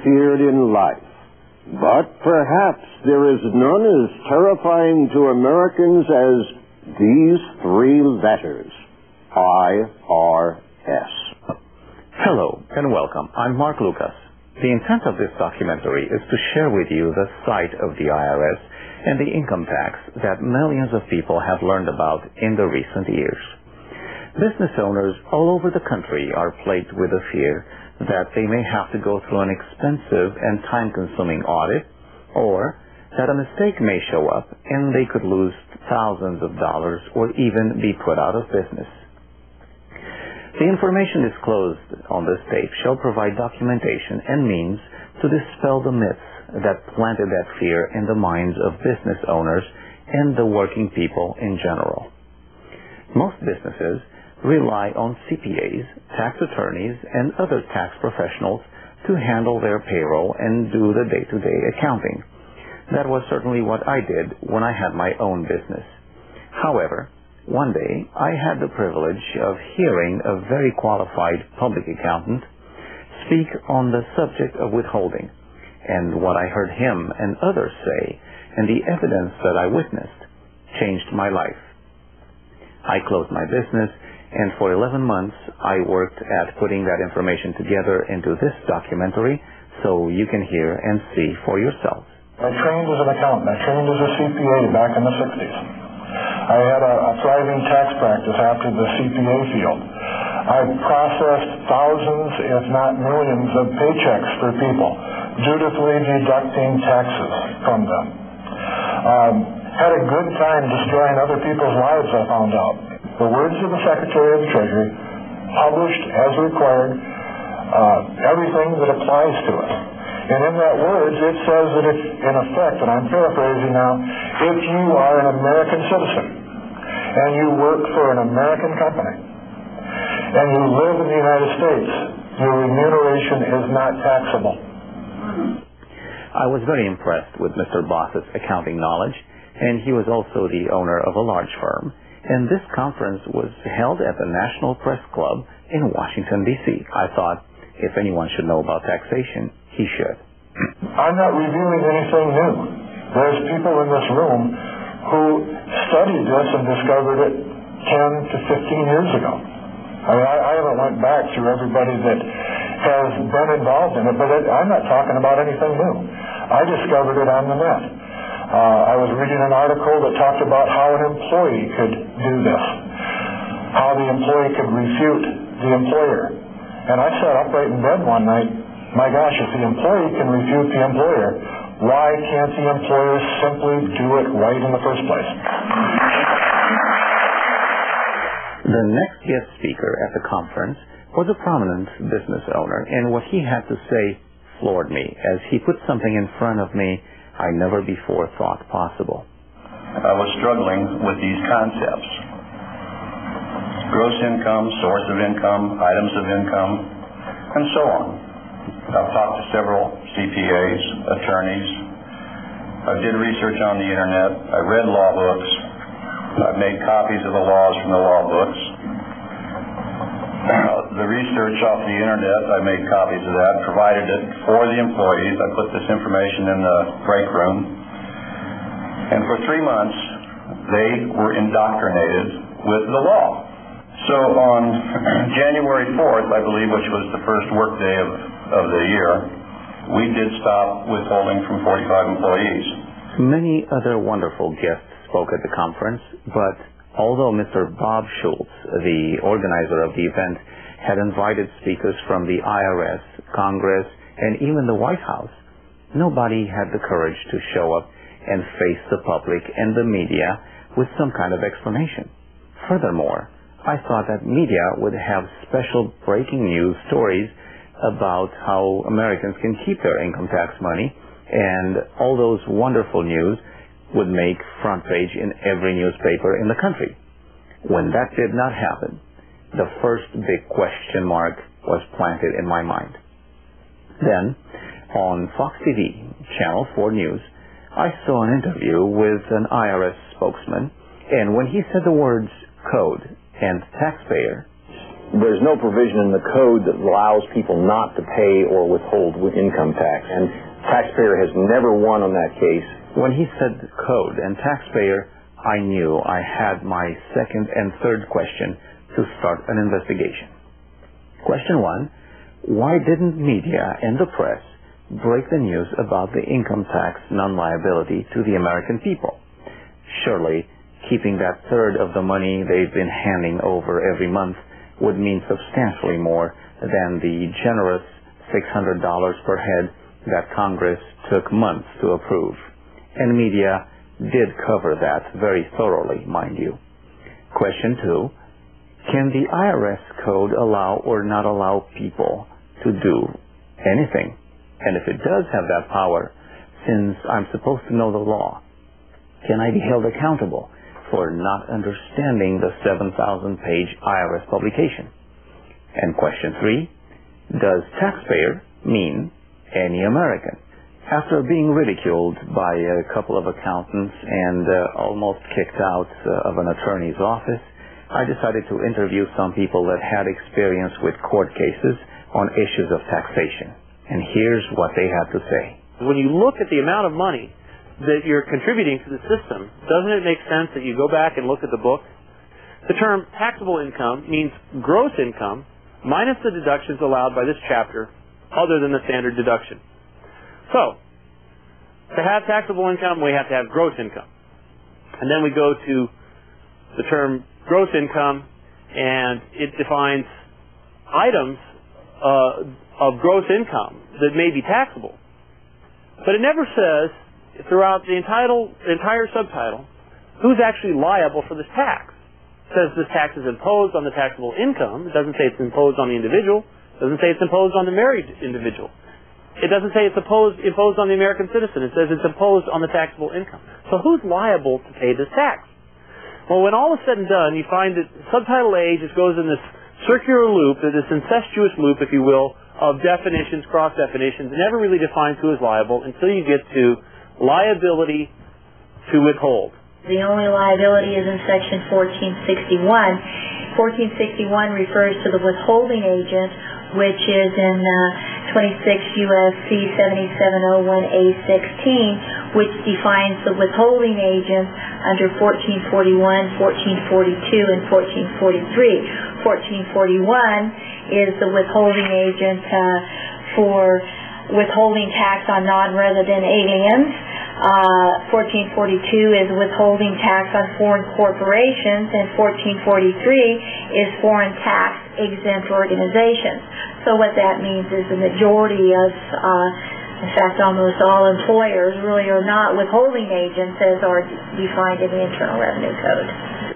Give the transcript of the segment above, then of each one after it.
feared in life. But perhaps there is none as terrifying to Americans as these three letters, IRS. Hello and welcome. I'm Mark Lucas. The intent of this documentary is to share with you the site of the IRS and the income tax that millions of people have learned about in the recent years. Business owners all over the country are plagued with the fear that they may have to go through an expensive and time-consuming audit, or that a mistake may show up and they could lose thousands of dollars or even be put out of business. The information disclosed on this tape shall provide documentation and means to dispel the myths that planted that fear in the minds of business owners and the working people in general. Most businesses rely on CPAs, tax attorneys, and other tax professionals to handle their payroll and do the day-to-day accounting. That was certainly what I did when I had my own business. However, one day I had the privilege of hearing a very qualified public accountant speak on the subject of withholding, and what I heard him and others say and the evidence that I witnessed changed my life. I closed my business, and for 11 months I worked at putting that information together into this documentary so you can hear and see for yourselves. I trained as an accountant. I trained as a CPA back in the 60s. I had a thriving tax practice after the CPA field. I processed thousands, if not millions, of paychecks for people, dutifully deducting taxes from them. Had a good time destroying other people's lives, I found out. The words of the Secretary of the Treasury, published as required, everything that applies to it. And in that words, it says that if, in effect, and I'm paraphrasing now, if you are an American citizen and you work for an American company and you live in the United States, your remuneration is not taxable. I was very impressed with Mr. Boss's accounting knowledge, and he was also the owner of a large firm. And this conference was held at the National Press Club in Washington, D.C. I thought if anyone should know about taxation, he should. I'm not revealing anything new. There's people in this room who studied this and discovered it 10 to 15 years ago. I haven't went back through everybody that has been involved in it, but I'm not talking about anything new. I discovered it on the net. I was reading an article that talked about how an employee could do this, how the employee could refute the employer. And I sat upright in bed one night. My gosh, if the employee can refute the employer, why can't the employer simply do it right in the first place? The next guest speaker at the conference was a prominent business owner, and what he had to say floored me as he put something in front of me I never before thought possible. I was struggling with these concepts. Gross income, source of income, items of income, and so on. I've talked to several CPAs, attorneys. I did research on the internet. I read law books. I've made copies of the laws from the law books. The research off the internet, I made copies of that, provided it for the employees. I put this information in the break room. And for 3 months, they were indoctrinated with the law. So on January 4th, I believe, which was the first work day of the year, we did stop withholding from 45 employees. Many other wonderful guests spoke at the conference, but although Mr. Bob Schultz, the organizer of the event, had invited speakers from the IRS, Congress, and even the White House, nobody had the courage to show up and face the public and the media with some kind of explanation. Furthermore, I thought that media would have special breaking news stories about how Americans can keep their income tax money, and all those wonderful news would make front page in every newspaper in the country. When that did not happen, the first big question mark was planted in my mind. Then, on Fox TV, Channel 4 News, I saw an interview with an IRS spokesman, and when he said the words code and taxpayer, there's no provision in the code that allows people not to pay or withhold income tax, and taxpayer has never won on that case. When he said code and taxpayer, I knew I had my second and third question to start an investigation. Question 1, why didn't media and the press break the news about the income tax non-liability to the American people? Surely, keeping that third of the money they've been handing over every month would mean substantially more than the generous $600 per head that Congress took months to approve. And media did cover that very thoroughly, mind you. Question 2, can the IRS code allow or not allow people to do anything? And if it does have that power, since I'm supposed to know the law, can I be held accountable for not understanding the 7,000-page IRS publication? And question 3, does taxpayer mean any American? After being ridiculed by a couple of accountants and almost kicked out of an attorney's office, I decided to interview some people that had experience with court cases on issues of taxation. And here's what they had to say. When you look at the amount of money that you're contributing to the system, doesn't it make sense that you go back and look at the book? The term taxable income means gross income minus the deductions allowed by this chapter other than the standard deduction. So, to have taxable income, we have to have gross income. And then we go to the term gross income, and it defines items of gross income that may be taxable. But it never says, throughout the entire subtitle, who's actually liable for this tax. It says this tax is imposed on the taxable income. It doesn't say it's imposed on the individual. It doesn't say it's imposed on the married individual. It doesn't say it's imposed on the American citizen. It says it's imposed on the taxable income. So who's liable to pay this tax? Well, when all is said and done, you find that Subtitle A just goes in this circular loop, this incestuous loop, if you will, of definitions, cross-definitions. It never really defines who is liable until you get to liability to withhold. The only liability is in Section 1461. 1461 refers to the withholding agent, which is in 26 U.S.C. 7701A16, which defines the withholding agent under 1441, 1442, and 1443. 1441 is the withholding agent for withholding tax on non-resident aliens. 1442 is withholding tax on foreign corporations, and 1443 is foreign tax exempt organizations. So what that means is the majority of, in fact almost all employers really are not withholding agents as are defined in the Internal Revenue Code.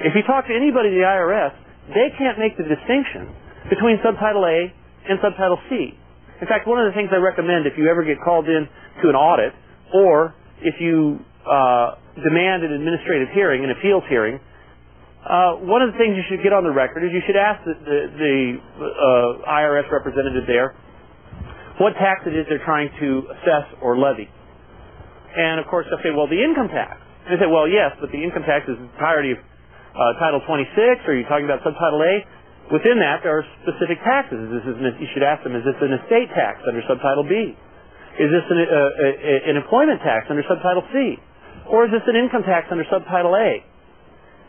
If you talk to anybody at the IRS, they can't make the distinction between Subtitle A and Subtitle C. In fact, one of the things I recommend if you ever get called in to an audit, or if you demand an administrative hearing, an appeals hearing, one of the things you should get on the record is you should ask the IRS representative there what tax it is they're trying to assess or levy. And, of course, they'll say, well, the income tax. And they say, well, yes, but the income tax is the entirety of Title 26, or are you talking about Subtitle A? Within that, there are specific taxes. You should ask them, is this an estate tax under Subtitle B? Is this an employment tax under Subtitle C? Or is this an income tax under Subtitle A?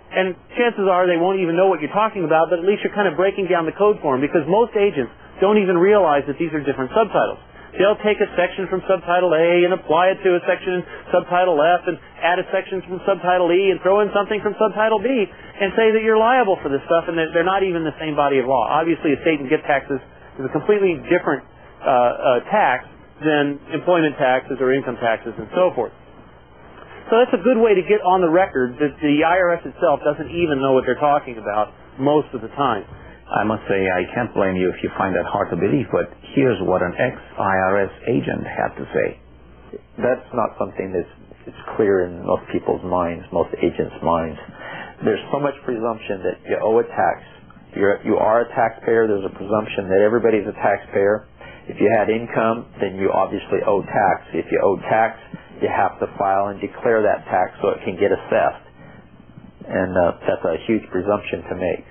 And chances are they won't even know what you're talking about, but at least you're kind of breaking down the code for them, because most agents don't even realize that these are different subtitles. They'll take a section from Subtitle A and apply it to a section in Subtitle F and add a section from Subtitle E and throw in something from Subtitle B and say that you're liable for this stuff, and they're not even the same body of law. Obviously, estate and gift taxes is a completely different tax than employment taxes or income taxes and so forth. So that's a good way to get on the record that the IRS itself doesn't even know what they're talking about most of the time. I must say I can't blame you if you find that hard to believe, but here's what an ex-IRS agent had to say. That's not something that's clear in most people's minds, most agents' minds. There's so much presumption that you owe a tax. You are a taxpayer. There's a presumption that everybody's a taxpayer. If you had income, then you obviously owe tax. If you owe tax, you have to file and declare that tax so it can get assessed. And that's a huge presumption to make.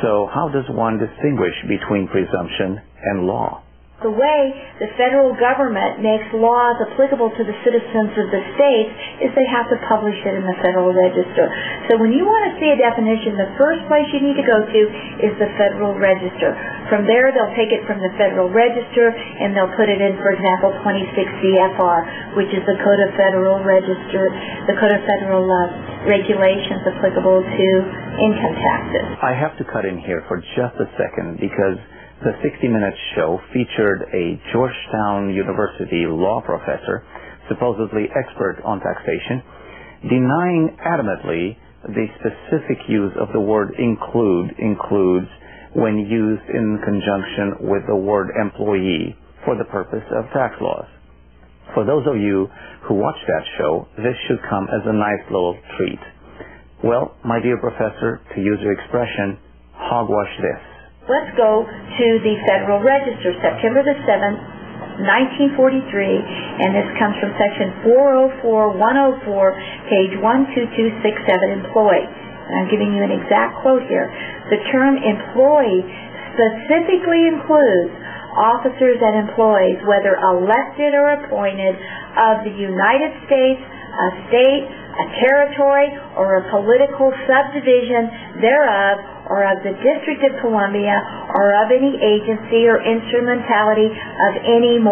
So how does one distinguish between presumption and law? The way the federal government makes laws applicable to the citizens of the states is they have to publish it in the Federal Register. So when you want to see a definition, the first place you need to go to is the Federal Register. From there, they'll take it from the Federal Register and they'll put it in, for example, 26 CFR, which is the Code of Federal Register, the Code of Federal regulations applicable to income taxes. I have to cut in here for just a second because the 60 Minutes show featured a Georgetown University law professor, supposedly expert on taxation, denying adamantly the specific use of the word includes when used in conjunction with the word employee for the purpose of tax laws. For those of you who watch that show, this should come as a nice little treat. Well, my dear professor, to use your expression, hogwash this. Let's go to the Federal Register, September the 7th, 1943, and this comes from section 404-104, page 12267, employee. And I'm giving you an exact quote here. The term employee specifically includes officers and employees, whether elected or appointed, of the United States, a state, a territory, or a political subdivision thereof, or of the District of Columbia, or of any agency or instrumentality of any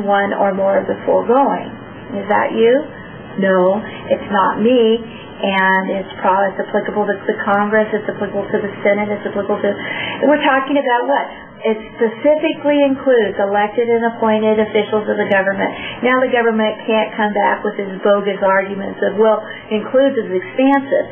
one or more of the foregoing. Is that you? No, it's not me. And it's applicable to the Congress, it's applicable to the Senate, it's applicable to... We're talking about what? It specifically includes elected and appointed officials of the government. Now the government can't come back with its bogus arguments of, well, includes is expansive.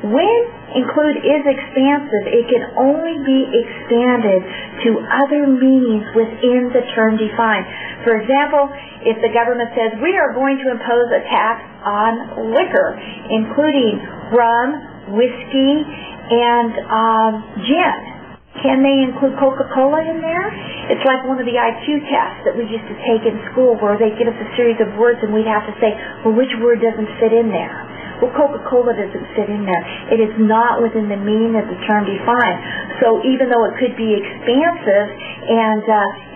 When include is expansive, it can only be expanded to other meanings within the term defined. For example, if the government says, we are going to impose a tax on liquor, including rum, whiskey, and gin, can they include Coca-Cola in there? It's like one of the IQ tests that we used to take in school where they give us a series of words and we'd have to say, well, which word doesn't fit in there? Well, Coca-Cola doesn't fit in there. It is not within the meaning of the term defined. So even though it could be expansive and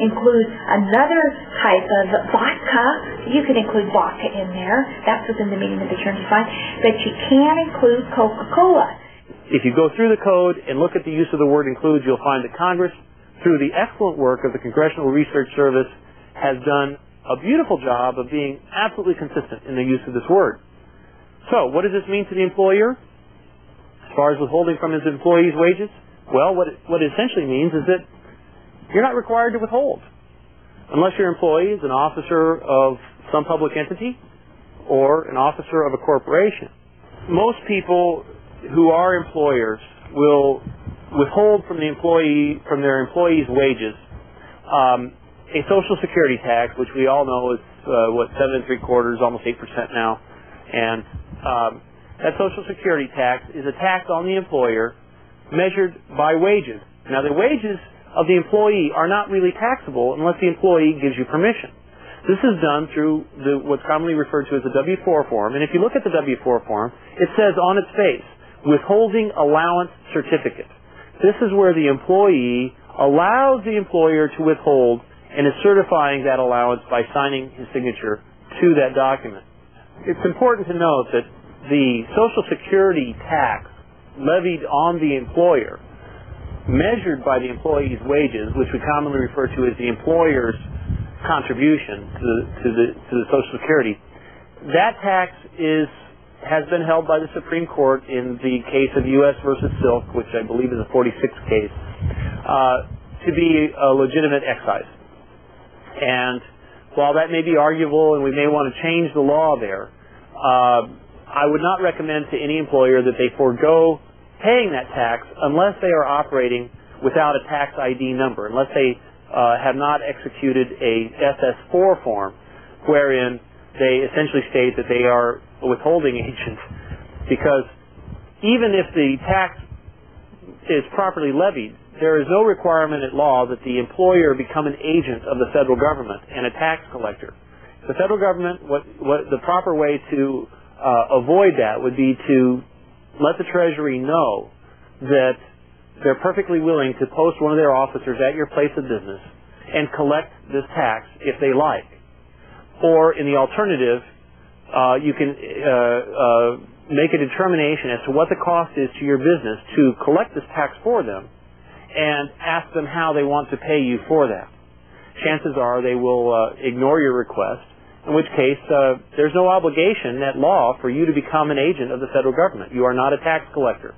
include another type of vodka, you can include vodka in there. That's within the meaning of the term defined. But you can't include Coca-Cola. If you go through the code and look at the use of the word includes, you'll find that Congress, through the excellent work of the Congressional Research Service, has done a beautiful job of being absolutely consistent in the use of this word. So, what does this mean to the employer as far as withholding from his employees' wages? Well, what it essentially means is that you're not required to withhold unless your employee is an officer of some public entity or an officer of a corporation. Most people who are employers will withhold from their employees' wages a Social Security tax, which we all know is 7 3/4, almost 8% now, and that Social Security tax is a tax on the employer measured by wages. Now, the wages of the employee are not really taxable unless the employee gives you permission. This is done through what's commonly referred to as the W-4 form, and if you look at the W-4 form, it says on its face, withholding allowance certificate. This is where the employee allows the employer to withhold and is certifying that allowance by signing his signature to that document. It's important to note that the Social Security tax levied on the employer, measured by the employee's wages, which we commonly refer to as the employer's contribution to the Social Security, that tax has been held by the Supreme Court in the case of U.S. versus Silk, which I believe is a 46th case, to be a legitimate excise. And while that may be arguable and we may want to change the law there, I would not recommend to any employer that they forego paying that tax unless they are operating without a tax ID number, unless they have not executed a SS4 form wherein they essentially state that they are a withholding agent. Because even if the tax is properly levied, there is no requirement at law that the employer become an agent of the federal government and a tax collector. The federal government, the proper way to avoid that would be to let the Treasury know that they're perfectly willing to post one of their officers at your place of business and collect this tax if they like. Or in the alternative, you can make a determination as to what the cost is to your business to collect this tax for them and ask them how they want to pay you for that. Chances are they will ignore your request, in which case there's no obligation at law for you to become an agent of the federal government. You are not a tax collector.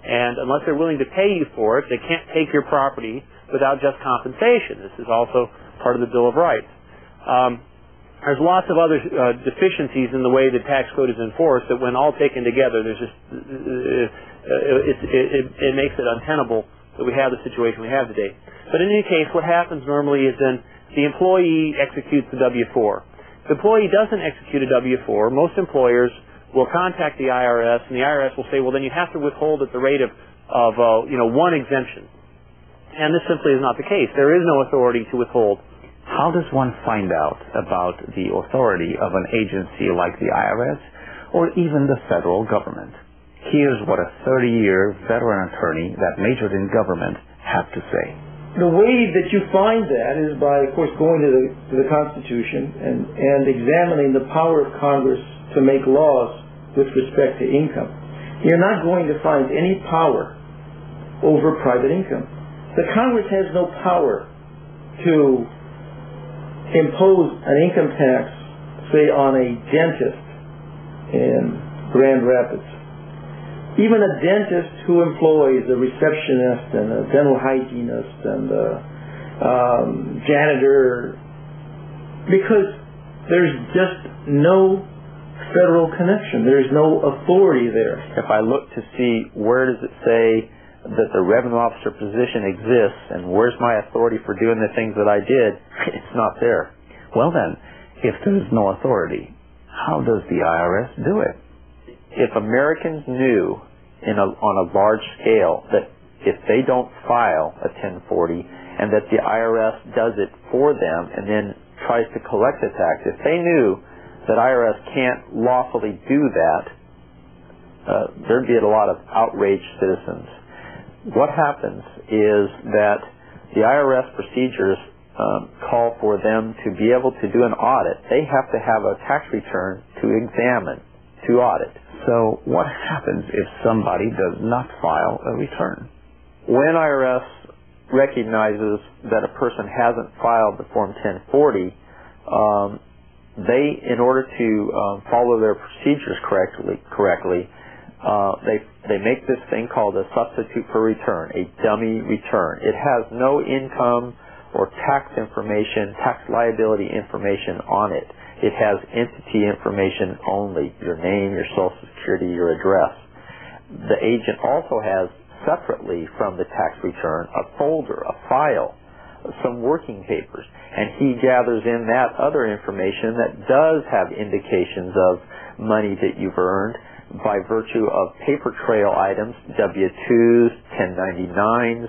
And unless they're willing to pay you for it, they can't take your property without just compensation. This is also part of the Bill of Rights. There's lots of other deficiencies in the way the tax code is enforced that when all taken together, there's just it makes it untenable that we have the situation we have today. But in any case, what happens normally is then the employee executes the W-4. If the employee doesn't execute a W-4, most employers will contact the IRS, and the IRS will say, well, then you have to withhold at the rate of one exemption. And this simply is not the case. There is no authority to withhold. How does one find out about the authority of an agency like the IRS or even the federal government? Here's what a 30-year veteran attorney that majored in government had to say. The way that you find that is by, of course, going to the Constitution and examining the power of Congress to make laws with respect to income. You're not going to find any power over private income. The Congress has no power to impose an income tax, say, on a dentist in Grand Rapids. Even a dentist who employs a receptionist and a dental hygienist and a janitor, because there's just no federal connection. There's no authority there. If I look to see where does it say that the revenue officer position exists and where's my authority for doing the things that I did, it's not there. Well then, if there's no authority, how does the IRS do it? If Americans knew on a large scale that if they don't file a 1040 and that the IRS does it for them and then tries to collect the tax, if they knew that IRS can't lawfully do that, there'd be a lot of outraged citizens. What happens is that the IRS procedures call for them to be able to do an audit. They have to have a tax return to examine, to audit. So what happens if somebody does not file a return? When IRS recognizes that a person hasn't filed the Form 1040, they, in order to follow their procedures correctly, they make this thing called a substitute for return, a dummy return. It has no income or tax information, tax liability information on it. It has entity information only, your name, your Social Security, your address. The agent also has, separately from the tax return, a folder, a file, some working papers, and he gathers in that other information that does have indications of money that you've earned by virtue of paper trail items, W-2s, 1099s,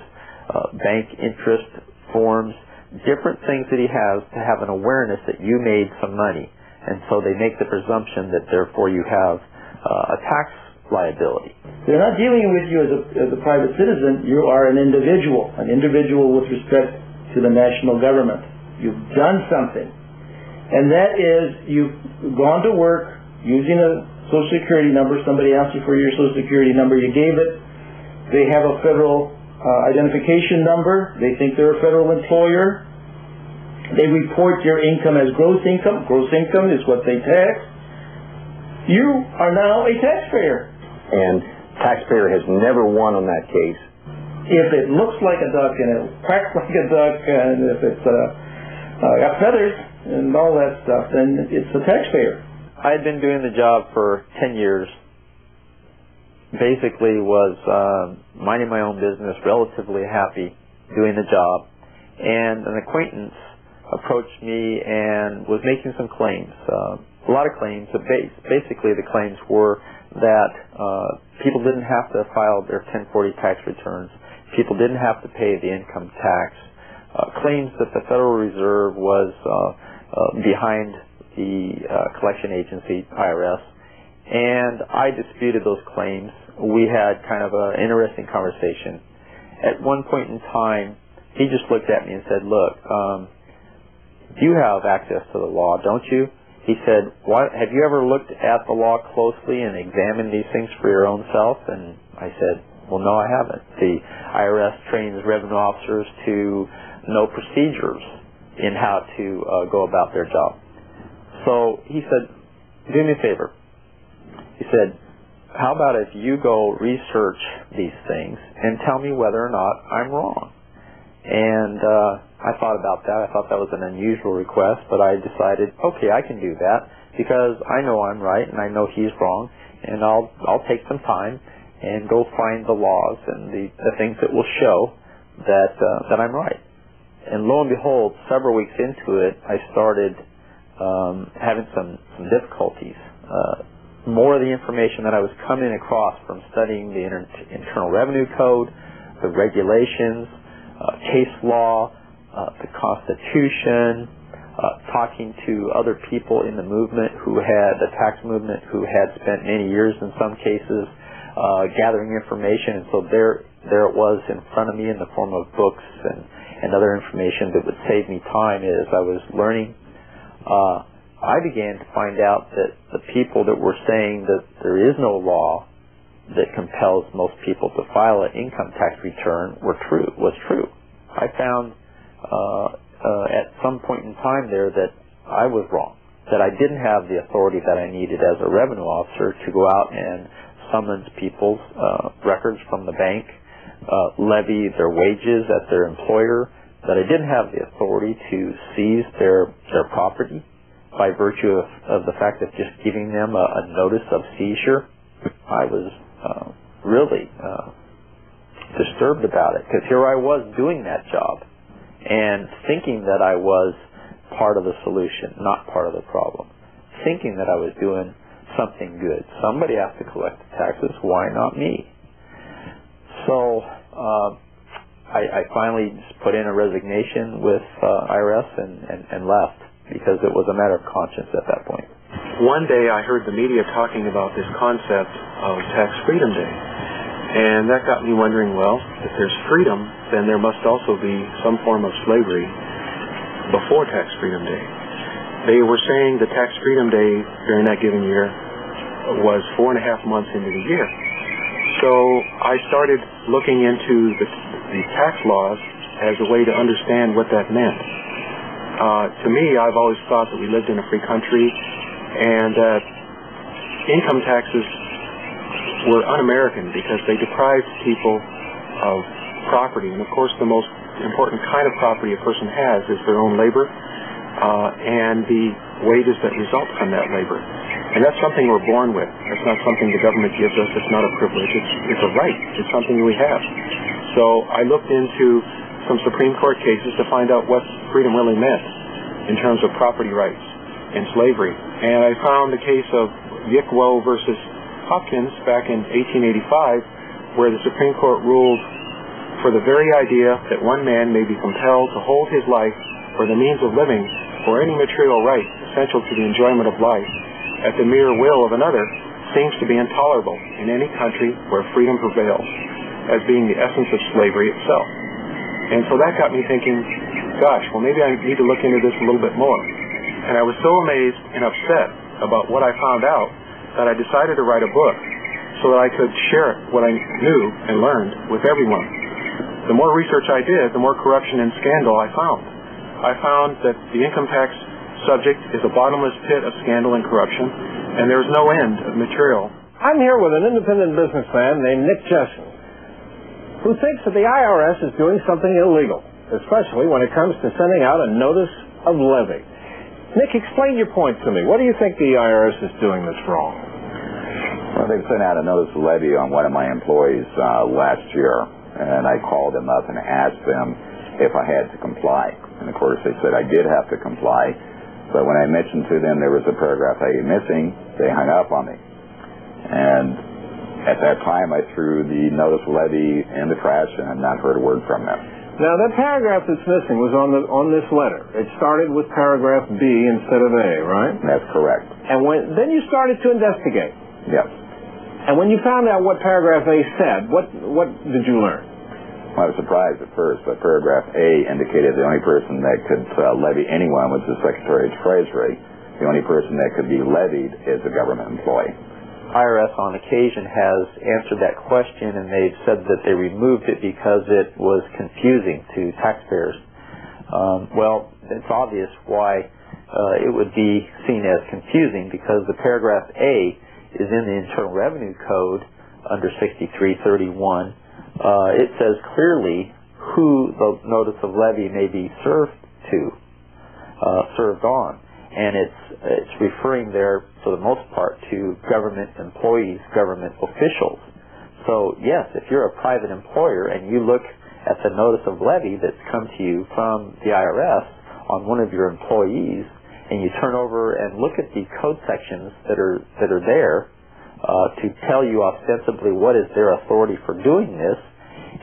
bank interest forms, different things that he has to have an awareness that you made some money. And so they make the presumption that therefore you have a tax liability. They're not dealing with you as a private citizen. You are an individual with respect to the national government. You've done something. And that is you've gone to work using a Social Security number. Somebody asked you for your Social Security number. You gave it. They have a federal identification number. They think they're a federal employer. They report your income as gross income. Gross income is what they tax. You are now a taxpayer. And taxpayer has never won on that case. If it looks like a duck and it quacks like a duck and if it's got feathers and all that stuff, then it's a taxpayer. I had been doing the job for 10 years. Basically was minding my own business, relatively happy doing the job. And an acquaintance approached me and was making some claims, a lot of claims. Basically the claims were that people didn't have to file their 1040 tax returns. People didn't have to pay the income tax. Claims that the Federal Reserve was behind the collection agency, IRS. And I disputed those claims. We had kind of an interesting conversation. at one point in time, he just looked at me and said, look, you have access to the law, don't you? He said, have you ever looked at the law closely and examined these things for your own self? And I said, well, no, I haven't. The IRS trains revenue officers to know procedures in how to go about their job. So he said, do me a favor. He said, how about if you go research these things and tell me whether or not I'm wrong? And I thought about that. I thought that was an unusual request, but I decided, okay, I can do that because I know I'm right and I know he's wrong, and I'll take some time and go find the laws and the things that will show that I'm right. And lo and behold, several weeks into it, I started having some difficulties. More of the information that I was coming across from studying the Internal Revenue Code, the regulations, case law, the Constitution, talking to other people in the movement the tax movement who had spent many years in some cases gathering information. And so there it was in front of me in the form of books and other information that would save me time as I was learning. I began to find out that the people that were saying that there is no law that compels most people to file an income tax return was true. I found at some point in time there that I was wrong, that I didn't have the authority that I needed as a revenue officer to go out and summons people's records from the bank, levy their wages at their employer, that I didn't have the authority to seize their property by virtue of the fact of just giving them a notice of seizure. I was really disturbed about it, because here I was doing that job and thinking that I was part of the solution, not part of the problem, thinking that I was doing something good. Somebody has to collect the taxes, why not me? So I finally just put in a resignation with IRS and left, because it was a matter of conscience at that point. One day I heard the media talking about this concept of Tax Freedom Day, and that got me wondering, well, if there's freedom, then there must also be some form of slavery before Tax Freedom Day. They were saying the Tax Freedom Day during that given year was 4.5 months into the year. So I started looking into the tax laws as a way to understand what that meant. To me, I've always thought that we lived in a free country and that income taxes were un-American because they deprived people of property. And of course, the most important kind of property a person has is their own labor and the wages that result from that labor. And that's something we're born with. That's not something the government gives us. It's not a privilege. It's a right. It's something we have. So I looked into some Supreme Court cases to find out what freedom really meant in terms of property rights and slavery. And I found the case of Yickwo versus Hopkins back in 1885, where the Supreme Court ruled for the very idea that one man may be compelled to hold his life for the means of living or any material right essential to the enjoyment of life at the mere will of another seems to be intolerable in any country where freedom prevails, as being the essence of slavery itself. And so that got me thinking, gosh, well, maybe I need to look into this a little bit more. And I was so amazed and upset about what I found out that I decided to write a book so that I could share what I knew and learned with everyone. The more research I did, the more corruption and scandal I found. I found that the income tax subject is a bottomless pit of scandal and corruption, and there is no end of material. I'm here with an independent businessman named Nick Jessen, who thinks that the IRS is doing something illegal, especially when it comes to sending out a notice of levy. Nick, explain your point to me. What do you think the IRS is doing that's wrong? Well, they sent out a notice of levy on one of my employees last year, and I called them up and asked them if I had to comply. And, of course, they said I did have to comply, but when I mentioned to them there was a paragraph A missing, they hung up on me. And at that time, I threw the notice of levy in the trash and have not heard a word from them. Now, that paragraph that's missing was on this letter. It started with paragraph B instead of A, right? That's correct. And then you started to investigate. Yes. And when you found out what paragraph A said, what did you learn? I was surprised at first, but paragraph A indicated the only person that could levy anyone was the Secretary of Treasury. The only person that could be levied is a government employee. IRS on occasion has answered that question, and they've said that they removed it because it was confusing to taxpayers. Well, it's obvious why it would be seen as confusing, because the paragraph A is in the Internal Revenue Code under 6331. It says clearly who the notice of levy may be served on, and it's referring there for the most part to government employees, government officials. So yes, if you're a private employer and you look at the notice of levy that's come to you from the IRS on one of your employees, and you turn over and look at the code sections that are there to tell you ostensibly what is their authority for doing this,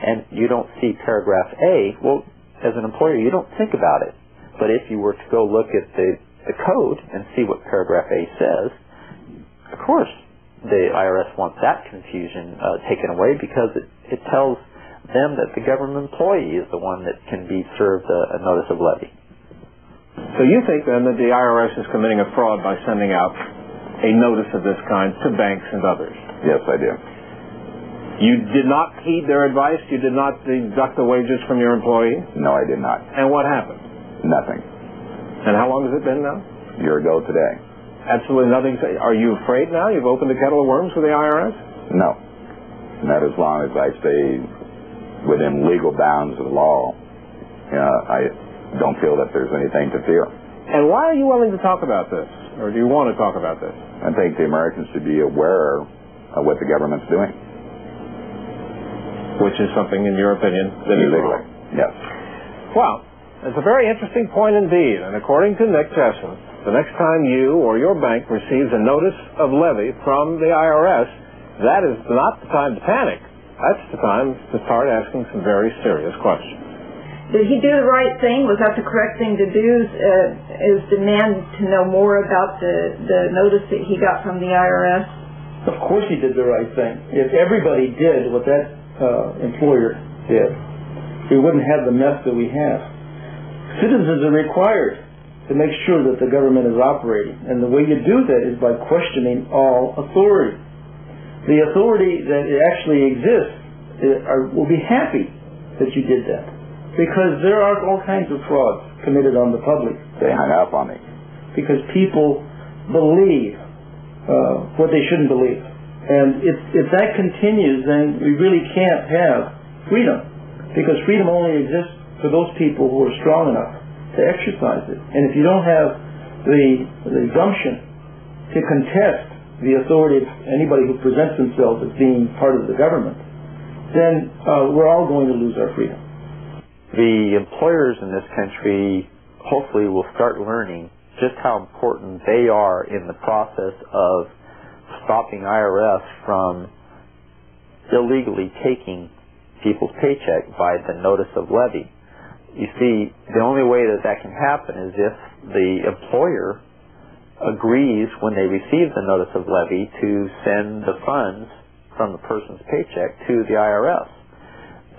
and you don't see paragraph A, well, as an employer, you don't think about it. But if you were to go look at the code and see what paragraph A says, of course, the IRS wants that confusion taken away, because it tells them that the government employee is the one that can be served a notice of levy. So you think then that the IRS is committing a fraud by sending out a notice of this kind to banks and others? Yes, I do. You did not heed their advice? You did not deduct the wages from your employee? No, I did not. And what happened? Nothing. And how long has it been now? A year ago today. Absolutely nothing. Are you afraid now? You've opened a kettle of worms with the IRS? No. Not as long as I stay within legal bounds of law. I don't feel that there's anything to fear. And why are you willing to talk about this? Or do you want to talk about this? I think the Americans should be aware of what the government's doing. Which is something, in your opinion, that is illegal. Yes. Well, it's a very interesting point indeed. And according to Nick Jessen, the next time you or your bank receives a notice of levy from the IRS, that is not the time to panic. That's the time to start asking some very serious questions. Did he do the right thing? Was that the correct thing to do, is demand to know more about the notice that he got from the IRS? Of course he did the right thing. If everybody did what that employer did, we wouldn't have the mess that we have. Citizens are required to make sure that the government is operating, and the way you do that is by questioning all authority. The authority that actually exists will be happy that you did that, because there are all kinds of frauds committed on the public. They hung up on me. Because people believe what they shouldn't believe. And if that continues, then we really can't have freedom, because freedom only exists for those people who are strong enough to exercise it. And if you don't have the gumption to contest the authority of anybody who presents themselves as being part of the government, then we're all going to lose our freedom. The employers in this country hopefully will start learning just how important they are in the process of stopping IRS from illegally taking people's paycheck by the notice of levy. You see, the only way that can happen is if the employer agrees when they receive the notice of levy to send the funds from the person's paycheck to the IRS.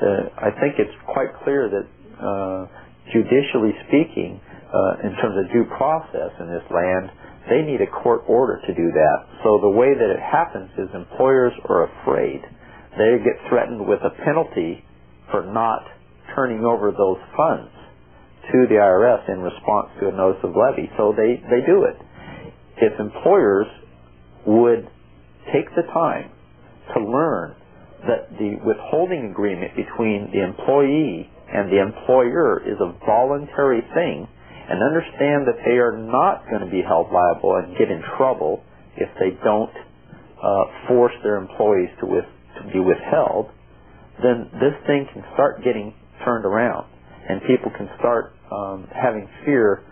I think it's quite clear that judicially speaking, in terms of due process in this land, they need a court order to do that. So the way that it happens is employers are afraid. They get threatened with a penalty for not turning over those funds to the IRS in response to a notice of levy. So they do it. If employers would take the time to learn that the withholding agreement between the employee and the employer is a voluntary thing, and understand that they are not going to be held liable and get in trouble if they don't force their employees to be withheld, then this thing can start getting turned around, and people can start having fear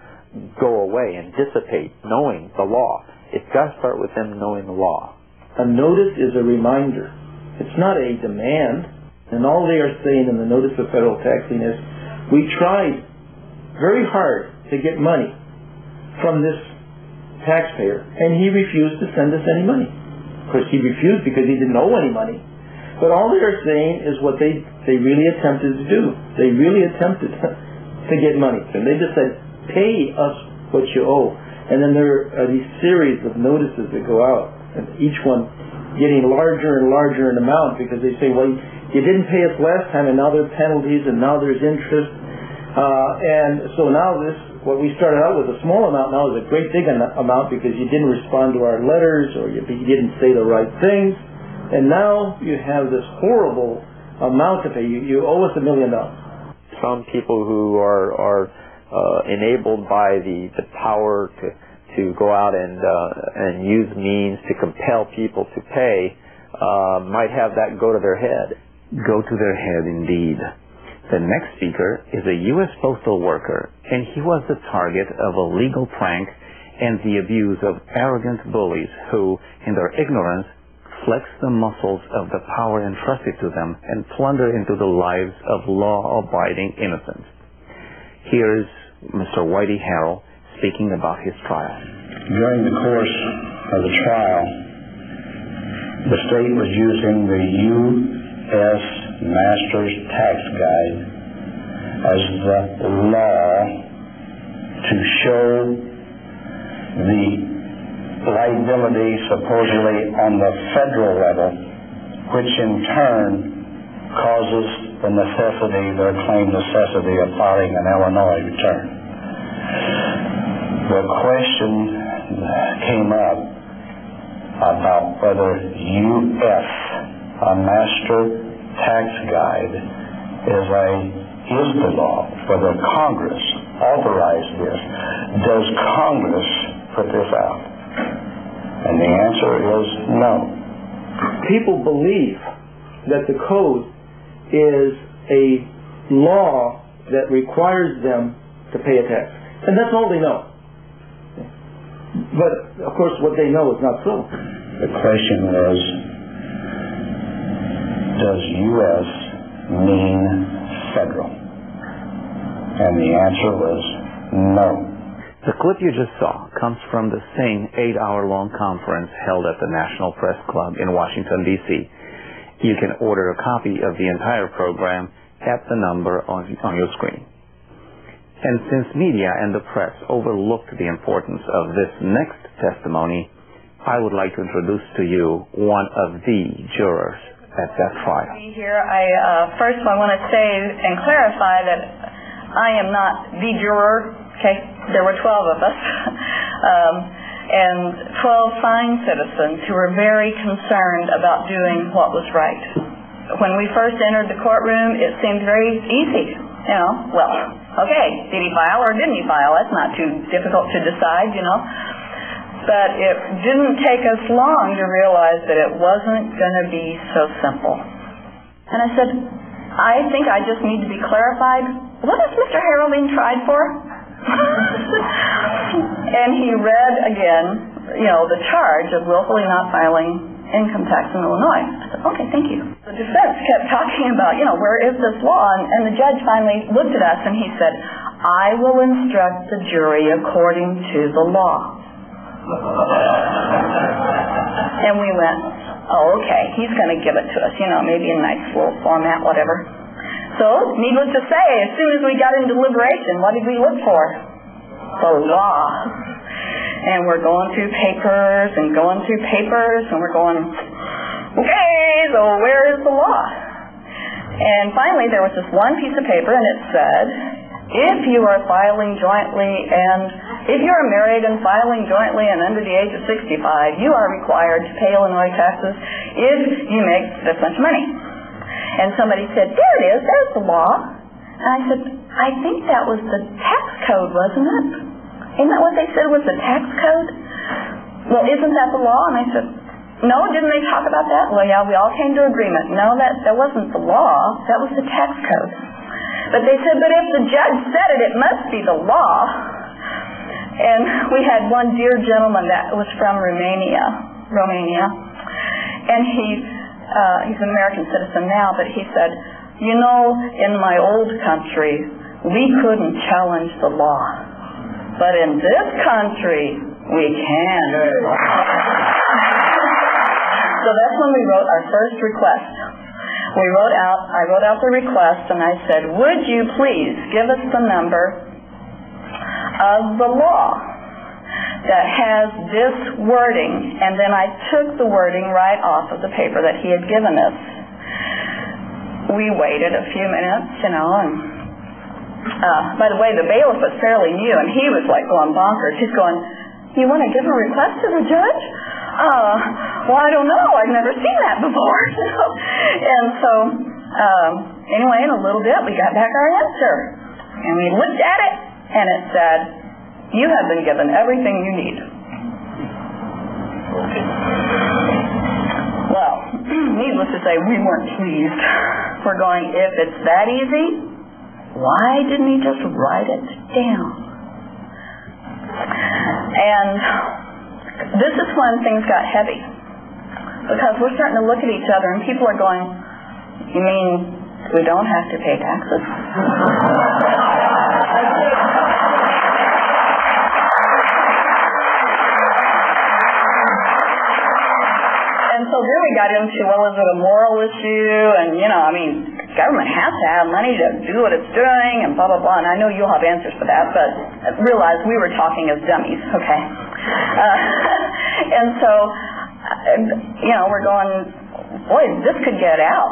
go away and dissipate, knowing the law. It's got to start with them knowing the law. A notice is a reminder. It's not a demand. And all they are saying in the notice of federal taxing is, we tried very hard to get money from this taxpayer, and he refused to send us any money. Of course, he refused because he didn't owe any money. But all they are saying is what they really attempted to do. They really attempted to get money. And they just said, pay us what you owe. And then there are these series of notices that go out, and each one getting larger and larger in amount, because they say, well, you didn't pay us last time, and now there are penalties, and now there's interest. And so now what we started out with a small amount now is a great big amount because you didn't respond to our letters, or you didn't say the right things. And now you have this horrible amount to pay. You owe us $1 million. Some people who are enabled by the power to go out and use means to compel people to pay might have that go to their head. Go to their head, indeed. The next speaker is a U.S. postal worker, and he was the target of a legal prank and the abuse of arrogant bullies who, in their ignorance, flex the muscles of the power entrusted to them and plunder into the lives of law-abiding innocents. Here's Mr. Whitey Harrell speaking about his trial. During the course of the trial, the state was using the U.S. Master's Tax Guide as the law to show the liability supposedly on the federal level, which in turn causes their claimed necessity of filing an Illinois return. The question came up about whether U.S. a Master Tax Guide is the law, whether Congress authorized this. Does Congress put this out? And the answer is no. People believe that the code is a law that requires them to pay a tax. And that's all they know. But, of course, what they know is not so. The question was, does U.S. mean federal? And the answer was no. The clip you just saw comes from the same 8-hour-long conference held at the National Press Club in Washington, D.C. You can order a copy of the entire program at the number on your screen. And since media and the press overlooked the importance of this next testimony, I would like to introduce to you one of the jurors at that trial. Here, first I want to say and clarify that I am not the juror. Okay, there were 12 of us, and 12 fine citizens who were very concerned about doing what was right. When we first entered the courtroom, it seemed very easy. You know, well, okay, did he file or didn't he file? That's not too difficult to decide, you know. But it didn't take us long to realize that it wasn't going to be so simple. And I said, I think I just need to be clarified. What is Mr. Harrell being tried for? And he read again, you know, the charge of willfully not filing income tax in Illinois. I said, okay, thank you. The defense kept talking about, you know, where is this law? And the judge finally looked at us and he said, I will instruct the jury according to the law. And we went, oh, okay, he's going to give it to us, you know, maybe in a nice little format, whatever. So, needless to say, as soon as we got into deliberation, what did we look for? The law. And we're going through papers, and we're going, okay, so where is the law? And finally, there was this one piece of paper, and it said, if you are filing jointly, and if you are married and filing jointly and under the age of 65, you are required to pay Illinois taxes if you make this much money. And somebody said, there it is, there's the law. And I said, I think that was the tax code, wasn't it? Isn't that what they said was the tax code? Well, isn't that the law? And I said, no, didn't they talk about that? Well, yeah, we all came to agreement. No, that wasn't the law, that was the tax code. But they said, but if the judge said it, it must be the law. And we had one dear gentleman that was from Romania. And he's an American citizen now, but he said, you know, in my old country, we couldn't challenge the law. But in this country, we can. So that's when we wrote our first request I wrote out the request, and I said, would you please give us the number of the law that has this wording? And then I took the wording right off of the paper that he had given us. We waited a few minutes, and by the way, the bailiff was fairly new, and he was like going bonkers. He's going, you want to give a request to the judge? Well, I don't know. I've never seen that before. And so, anyway, in a little bit, we got back our answer. And we looked at it, and it said, you have been given everything you need. Well, needless to say, we weren't pleased. We're going, if it's that easy, why didn't he just write it down? And this is when things got heavy, because we're starting to look at each other and people are going, you mean we don't have to pay taxes? And so then we got into, well, is it a moral issue? And, government has to have money to do what it's doing and blah, blah, blah. And I know you'll have answers for that, but realize we were talking as dummies, okay? And so, we're going, boy, this could get out,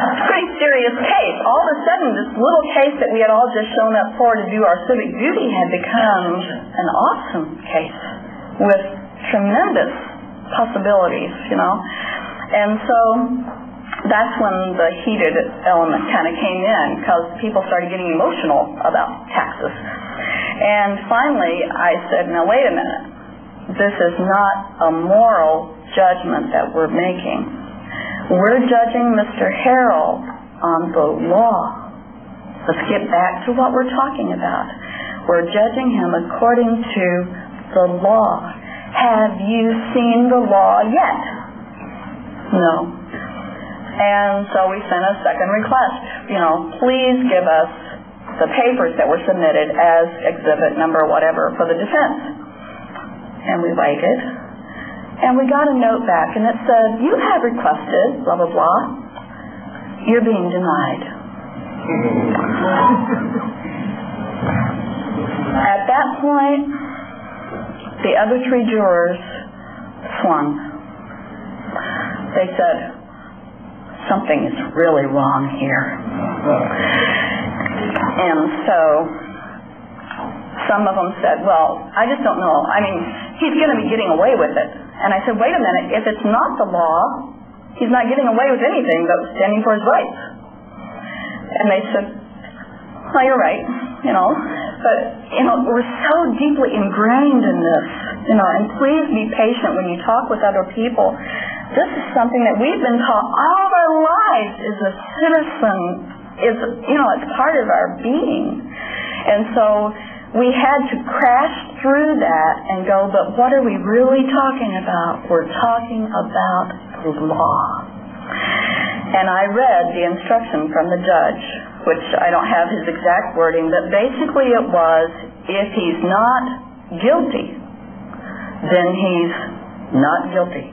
It's a pretty serious case. All of a sudden, this little case that we had all just shown up for to do our civic duty had become an awesome case with tremendous possibilities, And so that's when the heated element kind of came in, because people started getting emotional about taxes. And finally, I said, now wait a minute. This is not a moral judgment that we're making. We're judging Mr. Harrell on the law. Let's get back to what we're talking about. We're judging him according to the law. Have you seen the law yet? No. And so we sent a second request. Please give us the papers that were submitted as exhibit number whatever for the defense. And we waited. And we got a note back, and it said, you have requested, blah, blah, blah. You're being denied. At that point, the other three jurors swung. They said, something is really wrong here. And so some of them said, well, I just don't know. He's going to be getting away with it. And I said, wait a minute, if it's not the law, he's not getting away with anything but standing for his rights. And they said, well, you're right, But, we're so deeply ingrained in this, and please be patient when you talk with other people. This is something that we've been taught all of our lives as a citizen. It's part of our being. And so we had to crash through that and go, but what are we really talking about? We're talking about the law. And I read the instruction from the judge, which I don't have his exact wording, but basically it was, if he's not guilty, then he's not guilty.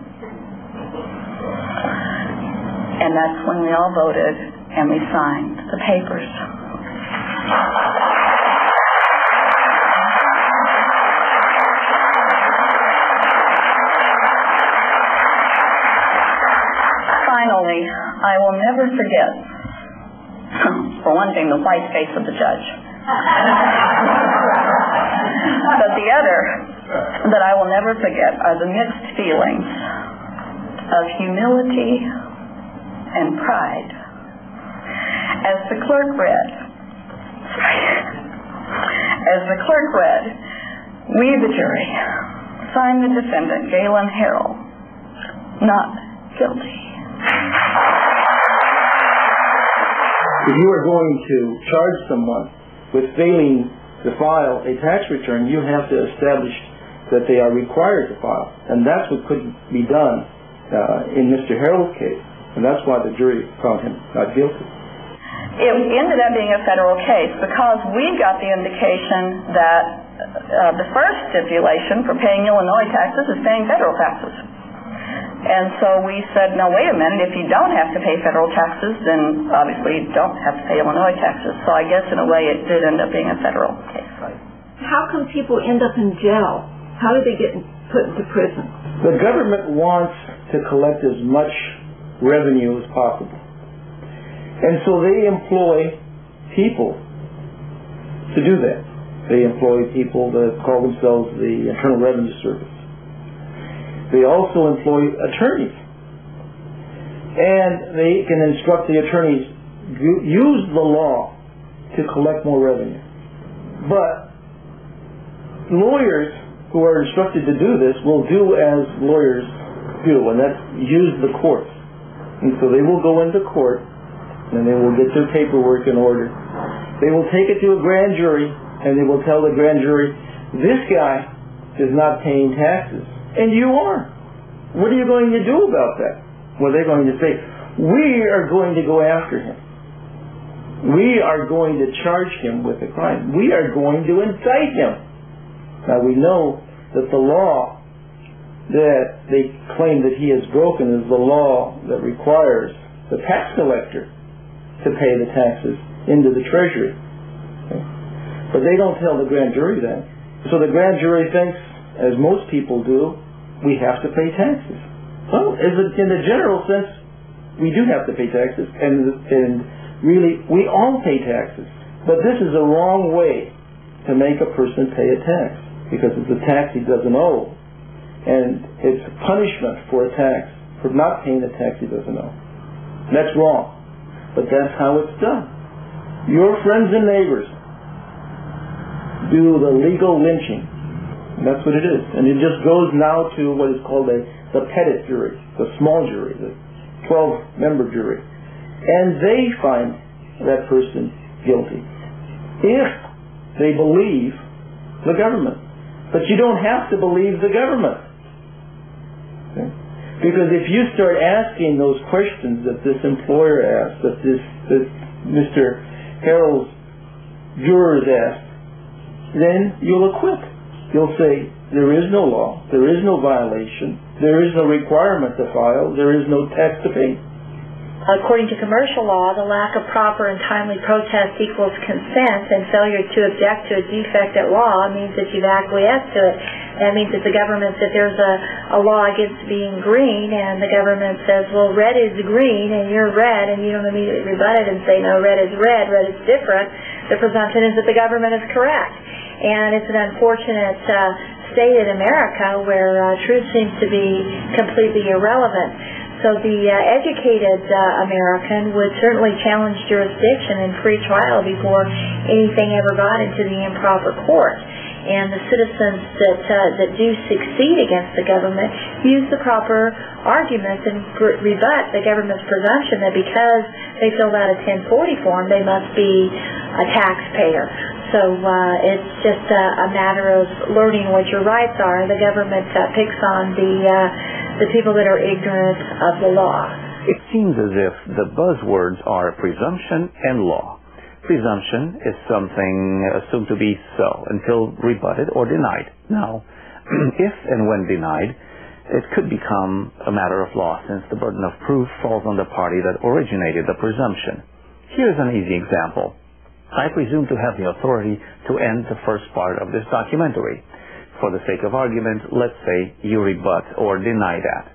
And that's when we all voted and we signed the papers. Finally, I will never forget, for one thing, the white face of the judge. But the other that I will never forget are the mixed feelings of humility and pride. As the clerk read, we, the jury, find the defendant, Galen Harrell, not guilty. If you are going to charge someone with failing to file a tax return, you have to establish that they are required to file. And that's what couldn't be done in Mr. Harrell's case. And that's why the jury found him not guilty. It ended up being a federal case because we got the indication that the first stipulation for paying Illinois taxes is paying federal taxes. And so we said, no, wait a minute, if you don't have to pay federal taxes, then obviously you don't have to pay Illinois taxes. So I guess in a way it did end up being a federal case. How come people end up in jail? How do they get put into prison? The government wants to collect as much revenue as possible. And so they employ people to do that. They employ people that call themselves the Internal Revenue Service. They also employ attorneys. And they can instruct the attorneys use the law to collect more revenue. But lawyers who are instructed to do this will do as lawyers do, and that's use the courts. And so they will go into court and they will get their paperwork in order. They will take it to a grand jury and they will tell the grand jury, this guy is not paying taxes. And you are. What are you going to do about that? Well, they're going to say, we are going to go after him. We are going to charge him with a crime. We are going to indict him. Now, we know that the law that they claim that he has broken is the law that requires the tax collector to pay the taxes into the treasury. Okay? But they don't tell the grand jury that. So the grand jury thinks, as most people do, we have to pay taxes. Well, in the general sense, we do have to pay taxes, and really, we all pay taxes. But this is a wrong way to make a person pay a tax, because it's a tax he doesn't owe, and it's a punishment for a tax, for not paying a tax he doesn't owe. That's wrong, but that's how it's done. Your friends and neighbors do the legal lynching. That's what it is. And it just goes now to what is called the petit jury, the small jury, the 12-member jury. And they find that person guilty if they believe the government. But you don't have to believe the government. Okay? Because if you start asking those questions that this employer asked, that Mr. Harold's jurors asked, then you'll acquit. You'll say, there is no law, there is no violation, there is no requirement to file, there is no tax to pay. According to commercial law, the lack of proper and timely protest equals consent, and failure to object to a defect at law means that you've acquiesced to it. That means that the government, that there's a law against being green, and the government says, well, red is green, and you're red, and you don't immediately rebut it and say, no, red is different. The presumption is that the government is correct. And it's an unfortunate state in America where truth seems to be completely irrelevant. So the educated American would certainly challenge jurisdiction and free trial before anything ever got into the improper court. And the citizens that do succeed against the government use the proper arguments and rebut the government's presumption that because they filled out a 1040 form, they must be a taxpayer. So it's just a matter of learning what your rights are. The government picks on the people that are ignorant of the law. It seems as if the buzzwords are presumption and law. Presumption is something assumed to be so until rebutted or denied. Now, if and when denied, it could become a matter of law since the burden of proof falls on the party that originated the presumption. Here's an easy example. I presume to have the authority to end the first part of this documentary. For the sake of argument, let's say you rebut or deny that.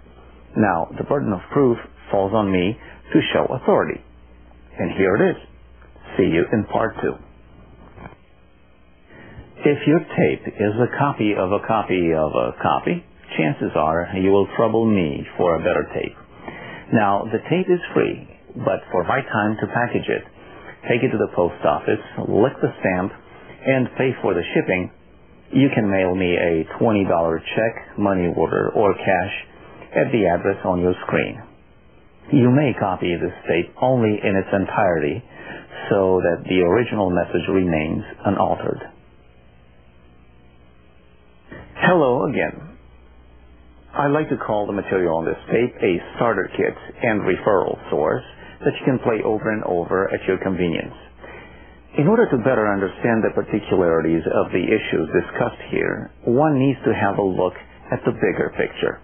Now, the burden of proof falls on me to show authority. And here it is. See you in part 2. If your tape is a copy of a copy of a copy, chances are you will trouble me for a better tape. Now, the tape is free, but for my time to package it, take it to the post office, lick the stamp, and pay for the shipping, you can mail me a $20 check, money order, or cash at the address on your screen. You may copy this tape only in its entirety so that the original message remains unaltered. Hello again. I like to call the material on this tape a starter kit and referral source that you can play over and over at your convenience. In order to better understand the particularities of the issues discussed here, one needs to have a look at the bigger picture.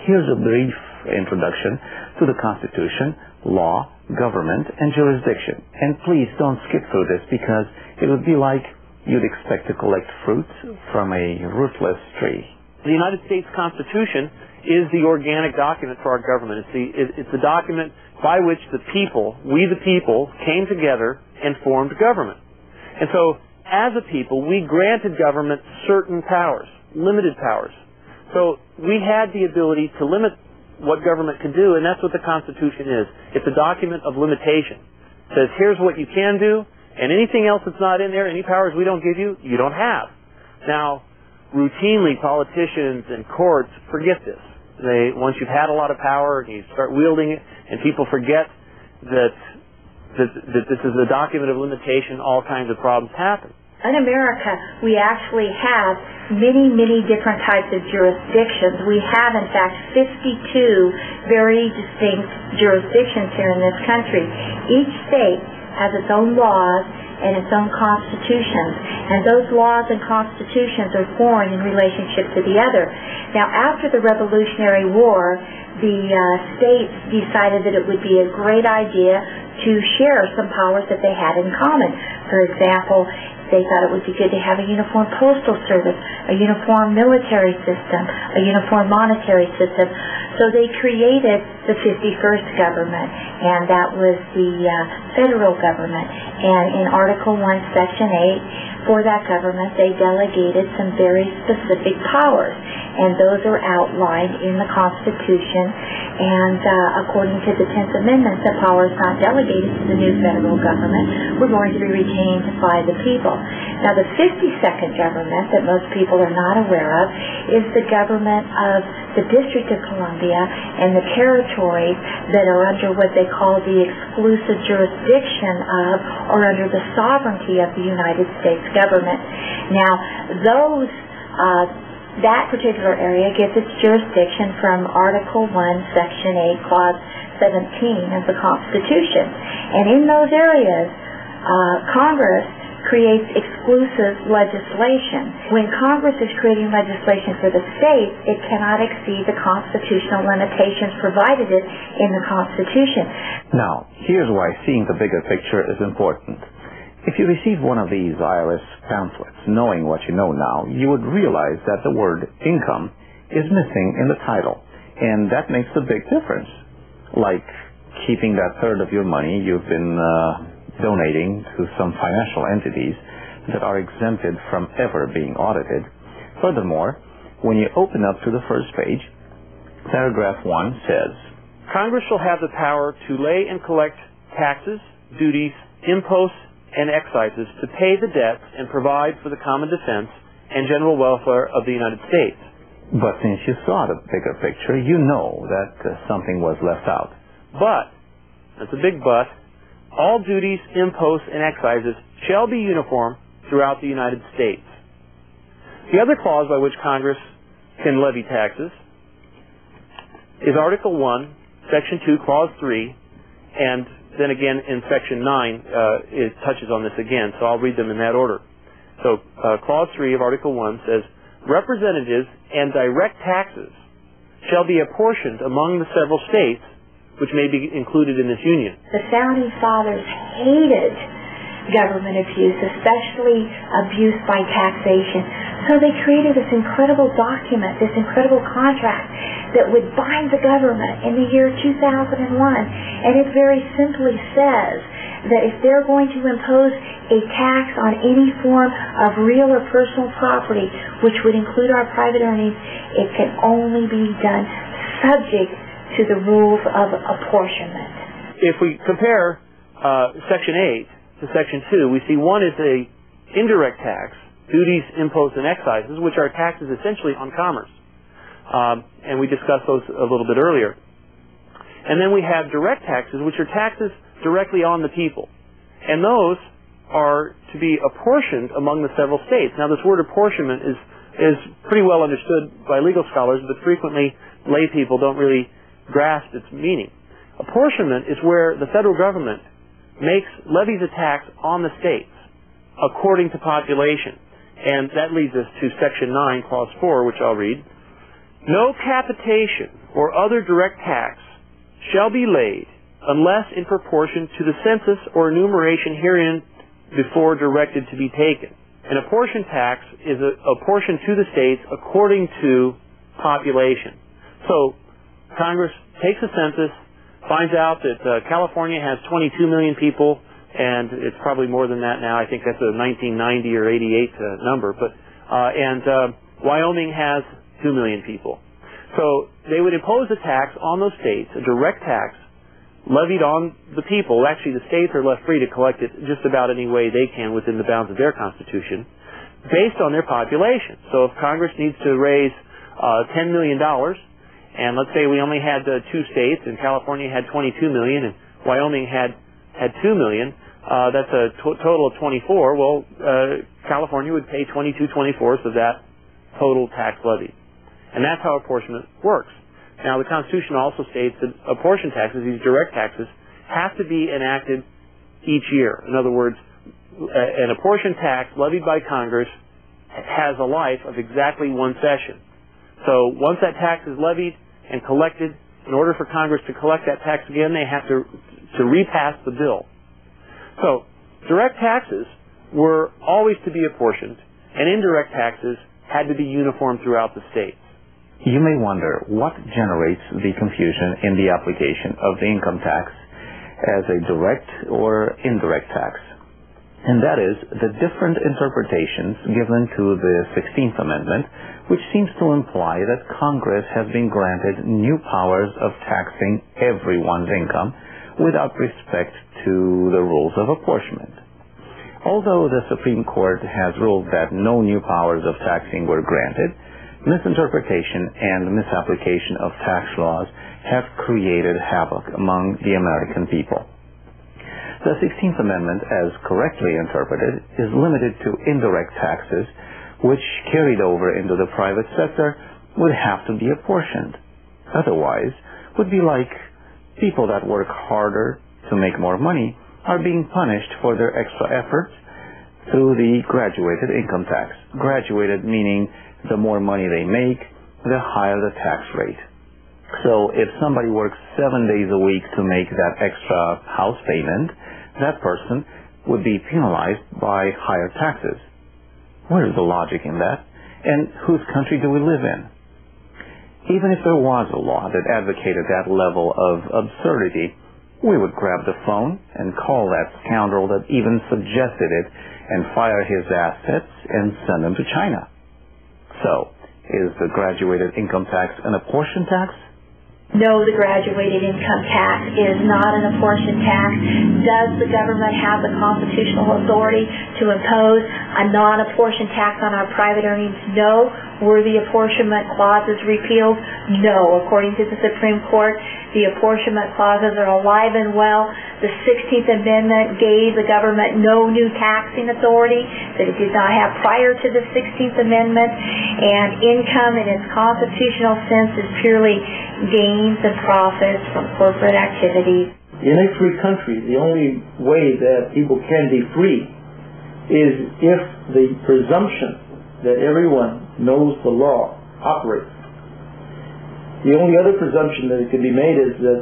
here's a brief introduction to the Constitution, law, government, and jurisdiction. And please don't skip through this because it would be like you'd expect to collect fruits from a rootless tree. The United States Constitution is the organic document for our government. It's the document by which the people, we the people, came together and formed government. And so, as a people, we granted government certain powers, limited powers. So, we had the ability to limit what government could do, and that's what the Constitution is. It's a document of limitation. It says, here's what you can do, and anything else that's not in there, any powers we don't give you, you don't have. Now, routinely, politicians and courts forget this. Once you've had a lot of power and you start wielding it, and people forget that this is a document of limitation, all kinds of problems happen. In America, we actually have many, many different types of jurisdictions. We have, in fact, 52 very distinct jurisdictions here in this country. Each state has its own laws and its own constitutions, and those laws and constitutions are foreign in relationship to the other. Now, after the Revolutionary War, the states decided that it would be a great idea to share some powers that they had in common. For example, they thought it would be good to have a uniform postal service, a uniform military system, a uniform monetary system. So they created the 51st government, and that was the federal government. And in Article 1, Section 8, for that government, they delegated some very specific powers. And those are outlined in the Constitution. And according to the 10th Amendment, the powers not delegated to the new federal government were going to be retained by the people. Now, the 52nd government that most people are not aware of is the government of the District of Columbia and the territories that are under what they call the exclusive jurisdiction of, or under the sovereignty of the United States government. Now, that particular area gets its jurisdiction from Article 1, Section 8, Clause 17 of the Constitution. And in those areas, Congress creates exclusive legislation. When Congress is creating legislation for the states, it cannot exceed the constitutional limitations provided it in the Constitution. Now, here's why seeing the bigger picture is important. If you receive one of these IRS pamphlets, knowing what you know now, you would realize that the word income is missing in the title, and that makes a big difference. Like keeping that third of your money you've been donating to some financial entities that are exempted from ever being audited. Furthermore, when you open up to the first page, paragraph 1 says, Congress shall have the power to lay and collect taxes, duties, imposts, and excises to pay the debts and provide for the common defense and general welfare of the United States. But since you saw the bigger picture, you know that something was left out. But, that's a big but, all duties, imposts, and excises shall be uniform throughout the United States. The other clause by which Congress can levy taxes is Article 1, Section 2, Clause 3, and then again in Section 9 it touches on this again, so I'll read them in that order. So Clause 3 of Article 1 says, representatives and direct taxes shall be apportioned among the several states which may be included in this union. The Founding Fathers hated government abuse, especially abuse by taxation. So they created this incredible document, this incredible contract that would bind the government in the year 2001. And it very simply says that if they're going to impose a tax on any form of real or personal property, which would include our private earnings, it can only be done subject to the rules of apportionment. If we compare Section 8 to Section 2, we see one is a indirect tax, duties, imposts, and excises, which are taxes essentially on commerce. And we discussed those a little bit earlier. And then we have direct taxes, which are taxes directly on the people. And those are to be apportioned among the several states. Now, this word apportionment is pretty well understood by legal scholars, but frequently lay people don't really grasp its meaning. Apportionment is where the federal government levies a tax on the states according to population. And that leads us to Section 9, Clause 4, which I'll read. No capitation or other direct tax shall be laid unless in proportion to the census or enumeration herein before directed to be taken. An apportion tax is a portion to the states according to population. So Congress takes a census, finds out that California has 22 million people, and it's probably more than that now. I think that's a 1990 or 88 number. But Wyoming has 2 million people. So they would impose a tax on those states, a direct tax, levied on the people. Actually, the states are left free to collect it just about any way they can within the bounds of their constitution, based on their population. So if Congress needs to raise $10 million, and let's say we only had 2 states, and California had 22 million, and Wyoming had 2 million, that's a total of 24. Well, California would pay 22/24 of that total tax levy. And that's how apportionment works. Now, the Constitution also states that apportion taxes, these direct taxes, have to be enacted each year. In other words, an apportion tax levied by Congress has a life of exactly 1 session. So once that tax is levied and collected, in order for Congress to collect that tax again, they have to repass the bill. So direct taxes were always to be apportioned, and indirect taxes had to be uniform throughout the states. You may wonder what generates the confusion in the application of the income tax as a direct or indirect tax. And that is the different interpretations given to the 16th Amendment, which seems to imply that Congress has been granted new powers of taxing everyone's income without respect to the rules of apportionment. Although the Supreme Court has ruled that no new powers of taxing were granted, misinterpretation and misapplication of tax laws have created havoc among the American people. The 16th Amendment, as correctly interpreted, is limited to indirect taxes, which, carried over into the private sector, would have to be apportioned. Otherwise, would be like people that work harder to make more money are being punished for their extra efforts through the graduated income tax. Graduated meaning the more money they make, the higher the tax rate. So if somebody works 7 days a week to make that extra house payment, that person would be penalized by higher taxes. Where is the logic in that? And whose country do we live in? Even if there was a law that advocated that level of absurdity, we would grab the phone and call that scoundrel that even suggested it and fire his assets and send him to China. So, is the graduated income tax an apportion tax? No, the graduated income tax is not an apportion tax. Does the government have the constitutional authority to impose a non-apportion tax on our private earnings? No. Were the apportionment clauses repealed? No. According to the Supreme Court, the apportionment clauses are alive and well. The 16th Amendment gave the government no new taxing authority that it did not have prior to the 16th Amendment, and income in its constitutional sense is purely gains and profits from corporate activities. In a free country, the only way that people can be free is if the presumption that everyone knows the law operates. The only other presumption that can be made is that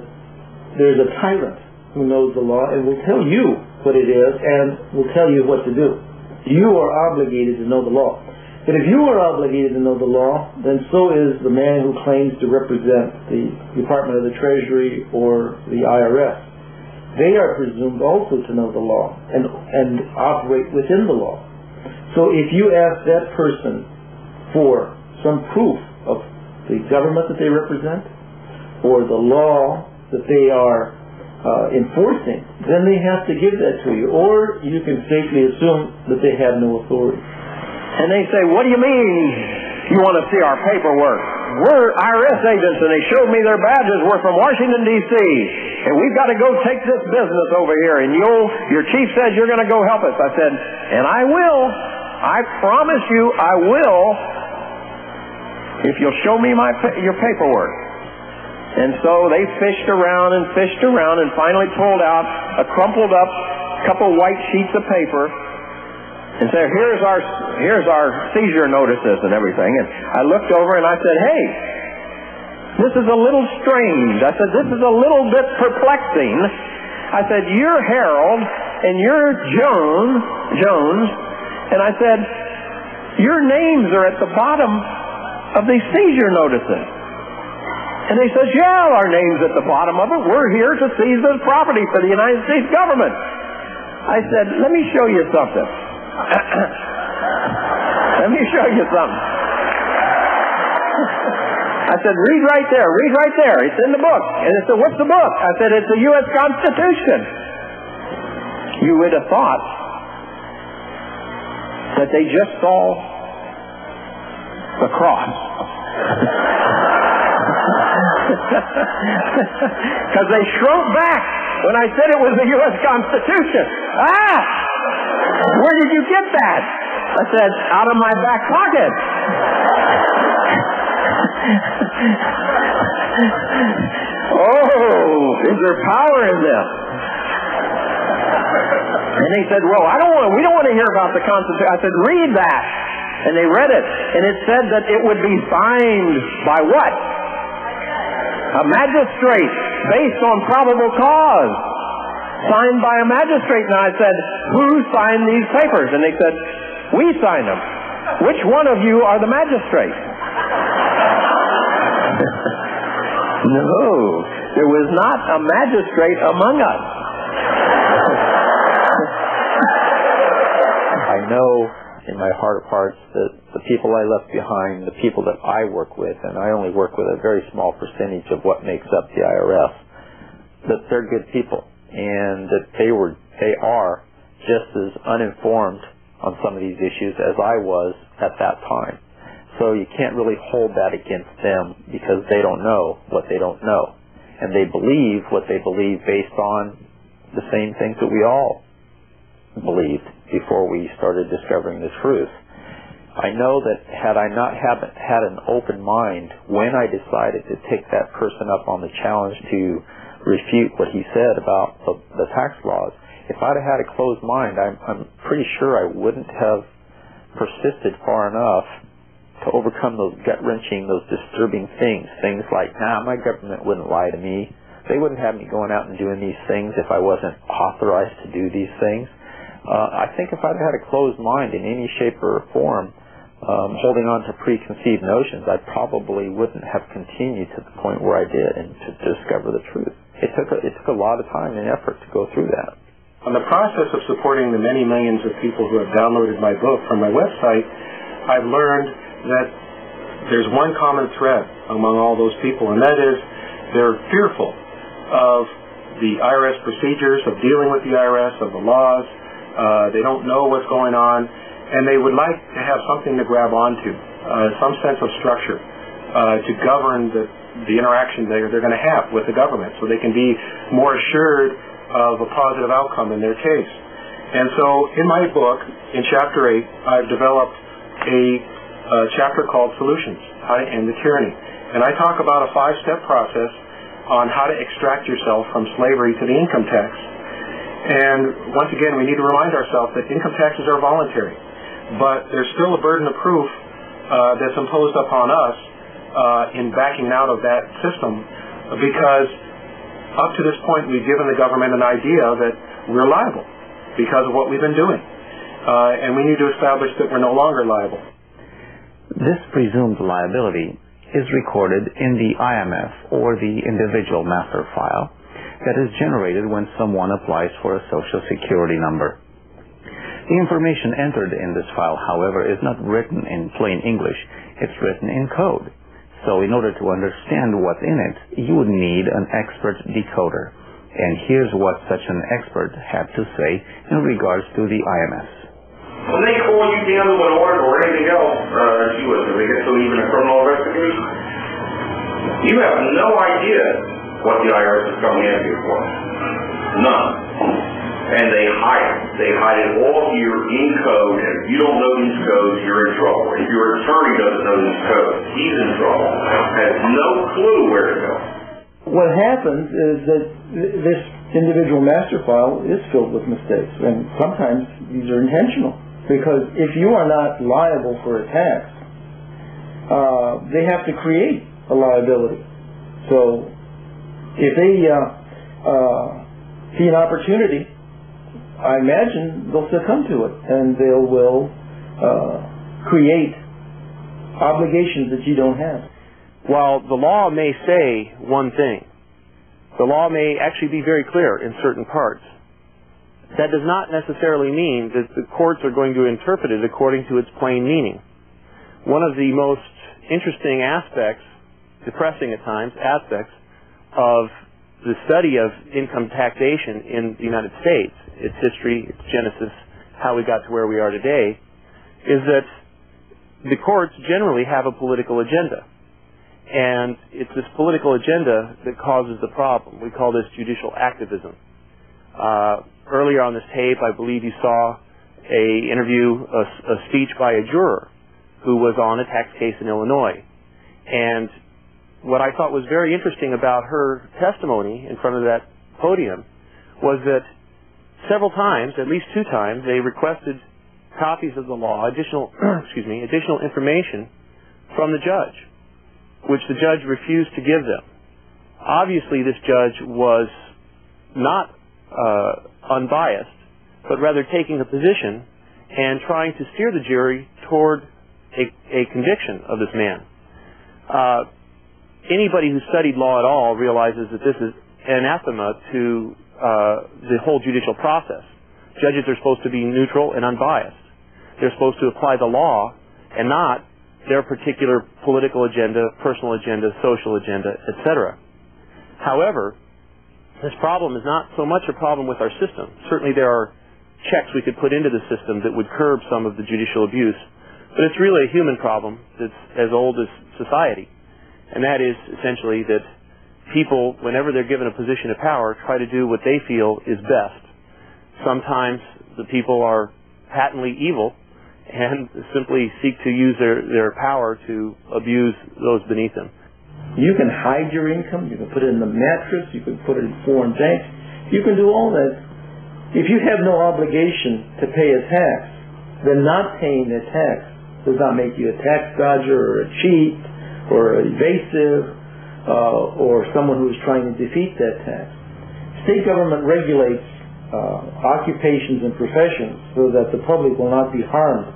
there's a tyrant who knows the law and will tell you what it is and will tell you what to do. You are obligated to know the law. But if you are obligated to know the law, then so is the man who claims to represent the Department of the Treasury or the IRS. They are presumed also to know the law and operate within the law. So if you ask that person for some proof of the government that they represent or the law that they are enforcing, then they have to give that to you, or you can safely assume that they have no authority. And they say, what do you mean you want to see our paperwork? We're IRS agents, and they showed me their badges. We're from Washington, D.C., and we've got to go take this business over here, and your chief says you're going to go help us. I said, and I will. I promise you I will if you'll show me your paperwork. And so they fished around and finally pulled out a crumpled up couple white sheets of paper and said, here's our seizure notices and everything. And I looked over and I said, hey, this is a little strange. I said, this is a little bit perplexing. I said, you're Harold and you're Jones, and I said, your names are at the bottom of these seizure notices. And they said, yeah, our name's at the bottom of it. We're here to seize this property for the United States government. I said, let me show you something. Let me show you something. I said, read right there. It's in the book. And they said, what's the book? I said, it's the U.S. Constitution. You would have thought that they just saw the cross. Because they shrunk back when I said it was the U.S. Constitution. Where did you get that? I said, out of my back pocket. Oh, is there power in this? And they said, well, we don't want to hear about the Constitution. I said, read that. And they read it. And it said that it would be signed by what? A magistrate, based on probable cause. Signed by a magistrate. Now I said, who signed these papers? And they said, we signed them. Which one of you are the magistrate? No, there was not a magistrate among us. I know in my heart of hearts that the people I left behind, the people that I work with, and I only work with a very small percentage of what makes up the IRS, that they're good people, and that they are just as uninformed on some of these issues as I was at that time. So you can't really hold that against them because they don't know what they don't know. And they believe what they believe based on the same things that we all believed before we started discovering the truth. I know that had I not had an open mind when I decided to take that person up on the challenge to refute what he said about the tax laws, if I'd have had a closed mind, I'm pretty sure I wouldn't have persisted far enough to overcome those gut-wrenching, those disturbing things like, my government wouldn't lie to me. They wouldn't have me going out and doing these things if I wasn't authorized to do these things. I think if I'd had a closed mind in any shape or form, holding on to preconceived notions, I probably wouldn't have continued to the point where I did and to discover the truth. It took a lot of time and effort to go through that. On the process of supporting the many millions of people who have downloaded my book from my website, I've learned that there's one common thread among all those people, and that is they're fearful of the IRS procedures, of dealing with the IRS, of the laws. They don't know what's going on, and they would like to have something to grab onto, some sense of structure to govern the interaction they're going to have with the government, so they can be more assured of a positive outcome in their case. And so in my book, in Chapter 8, I've developed a chapter called Solutions, How to End the Tyranny. And I talk about a 5-step process on how to extract yourself from slavery to the income tax. And once again, we need to remind ourselves that income taxes are voluntary, but there's still a burden of proof that's imposed upon us in backing out of that system, because up to this point we've given the government an idea that we're liable because of what we've been doing. And we need to establish that we're no longer liable. This presumed liability is recorded in the IMF, or the individual master file, that is generated when someone applies for a Social Security number. The information entered in this file, however, is not written in plain English. It's written in code. So in order to understand what's in it, you would need an expert decoder. And here's what such an expert had to say in regards to the IMF. When they call you down to an audit or anything else, if they get to even a criminal investigation, you have no idea what the IRS is coming after you for. None. And they hide it. They hide it all here in code, and if you don't know these codes, you're in trouble. If your attorney doesn't know these codes, he's in trouble. Has no clue where to go. What happens is that this individual master file is filled with mistakes, and sometimes these are intentional. Because if you are not liable for a tax, they have to create a liability. So if they see an opportunity, I imagine they'll succumb to it, and they will create obligations that you don't have. While the law may say one thing, the law may actually be very clear in certain parts. That does not necessarily mean that the courts are going to interpret it according to its plain meaning. One of the most interesting aspects, depressing at times, aspects of the study of income taxation in the United States, its history, its genesis, how we got to where we are today, is that the courts generally have a political agenda. And it's this political agenda that causes the problem. We call this judicial activism. Earlier on this tape, I believe you saw a speech by a juror who was on a tax case in Illinois. And what I thought was very interesting about her testimony in front of that podium was that several times, at least 2 times, they requested copies of the law, additional information from the judge, which the judge refused to give them. Obviously, this judge was not unbiased, but rather taking a position and trying to steer the jury toward a conviction of this man. Anybody who studied law at all realizes that this is anathema to the whole judicial process. Judges are supposed to be neutral and unbiased. They're supposed to apply the law and not their particular political agenda, personal agenda, social agenda, etc. However, this problem is not so much a problem with our system. Certainly there are checks we could put into the system that would curb some of the judicial abuse, but it's really a human problem that's as old as society. And that is essentially that people, whenever they're given a position of power, try to do what they feel is best. Sometimes the people are patently evil and simply seek to use their power to abuse those beneath them. You can hide your income, you can put it in the mattress, you can put it in foreign banks, you can do all that. If you have no obligation to pay a tax, then not paying the tax does not make you a tax dodger or a cheat or evasive or someone who is trying to defeat that tax. State government regulates occupations and professions so that the public will not be harmed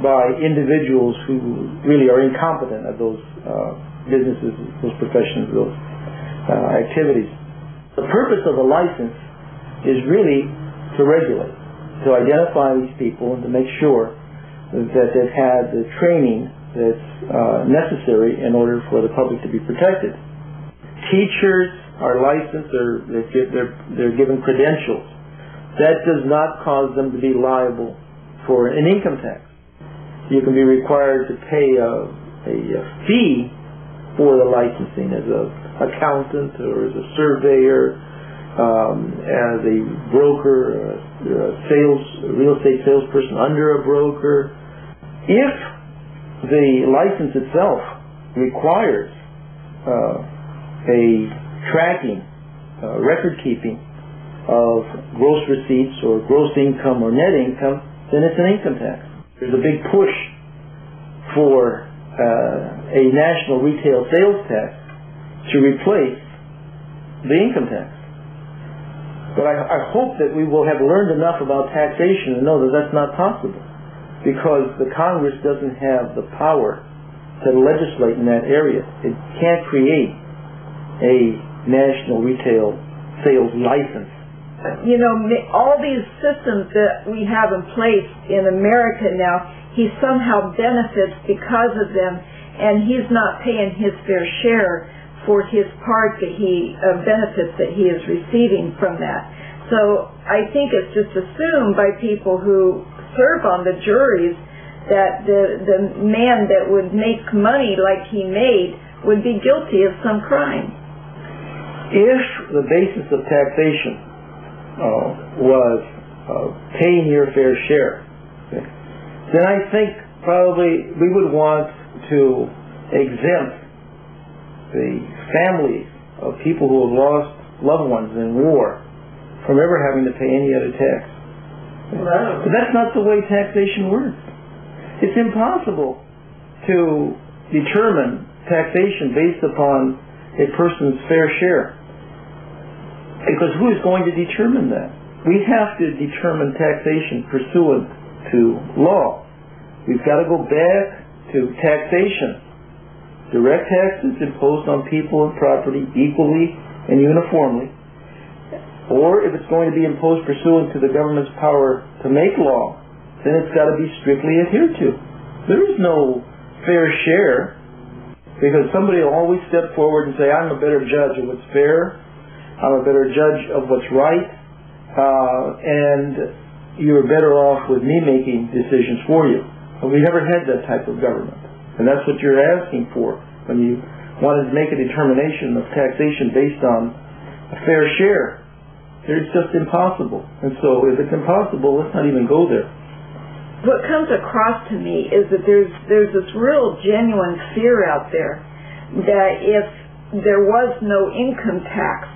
by individuals who really are incompetent at those businesses, those professions, those activities. The purpose of a license is really to regulate, to identify these people and to make sure that they've had the training that's necessary in order for the public to be protected. Teachers are licensed, they're given credentials. That does not cause them to be liable for an income tax. You can be required to pay a fee for the licensing as an accountant or as a surveyor, as a broker, a real estate salesperson under a broker. If the license itself requires a tracking, record keeping of gross receipts or gross income or net income, then it's an income tax. There's a big push for a national retail sales tax to replace the income tax. But I hope that we will have learned enough about taxation to know that that's not possible, because the Congress doesn't have the power to legislate in that area. It can't create a national retail sales license. You know, all these systems that we have in place in America now, he somehow benefits because of them, and he's not paying his fair share for his part that benefits that he is receiving from that. So I think it's just assumed by people who serve on the juries that the man that would make money like he made would be guilty of some crime. If the basis of taxation was paying your fair share, okay, then I think probably we would want to exempt the families of people who have lost loved ones in war from ever having to pay any other tax. Wow. But that's not the way taxation works. It's impossible to determine taxation based upon a person's fair share. Because who is going to determine that? We have to determine taxation pursuant to law. We've got to go back to taxation. Direct taxes imposed on people and property equally and uniformly. Or if it's going to be imposed pursuant to the government's power to make law, then it's got to be strictly adhered to. There is no fair share, because somebody will always step forward and say, I'm a better judge of what's fair, I'm a better judge of what's right, and you're better off with me making decisions for you. But we never had that type of government. And that's what you're asking for when you wanted to make a determination of taxation based on a fair share. It's just impossible. And so if it's impossible, let's not even go there. What comes across to me is that there's this real genuine fear out there that if there was no income tax,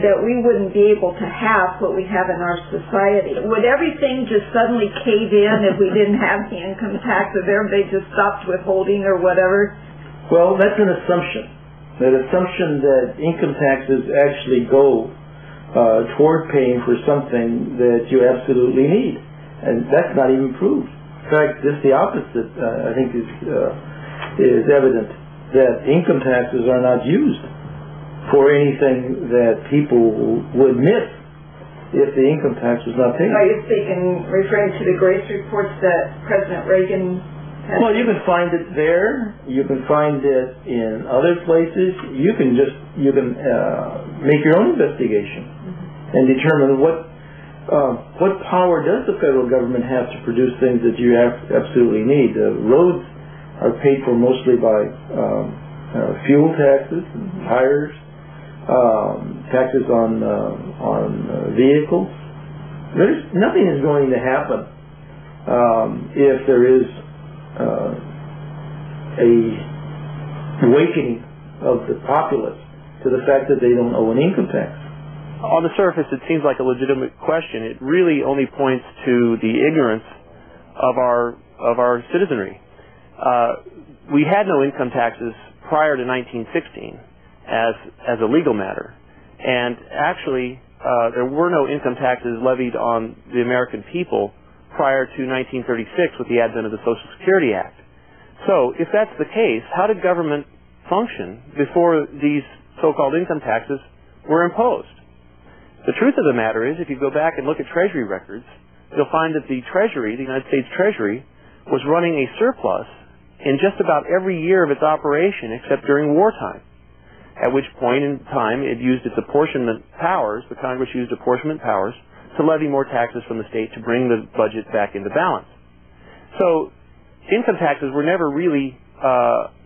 that we wouldn't be able to have what we have in our society. Would everything just suddenly cave in if we didn't have the income tax, if everybody just stopped withholding or whatever? Well, that's an assumption. That assumption that income taxes actually go toward paying for something that you absolutely need. And that's not even proved. In fact, just the opposite, I think, is evident, that income taxes are not used for anything that people would miss if the income tax was not paid. Are you speaking, referring to the Grace reports that President Reagan had? Well, you can find it there. You can find it in other places. You can make your own investigation and determine what power does the federal government have to produce things that you absolutely need. Roads are paid for mostly by fuel taxes, tires, taxes on vehicles. Nothing is going to happen if there is a awakening of the populace to the fact that they don't owe an income tax. On the surface, it seems like a legitimate question. It really only points to the ignorance of our citizenry. We had no income taxes prior to 1916 as a legal matter, and actually there were no income taxes levied on the American people prior to 1936 with the advent of the Social Security Act. So, if that's the case, how did government function before these so-called income taxes were imposed? The truth of the matter is, if you go back and look at Treasury records, you'll find that the Treasury, the United States Treasury, was running a surplus in just about every year of its operation except during wartime, at which point in time it used its apportionment powers, the Congress used apportionment powers, to levy more taxes from the state to bring the budget back into balance. So income taxes were never really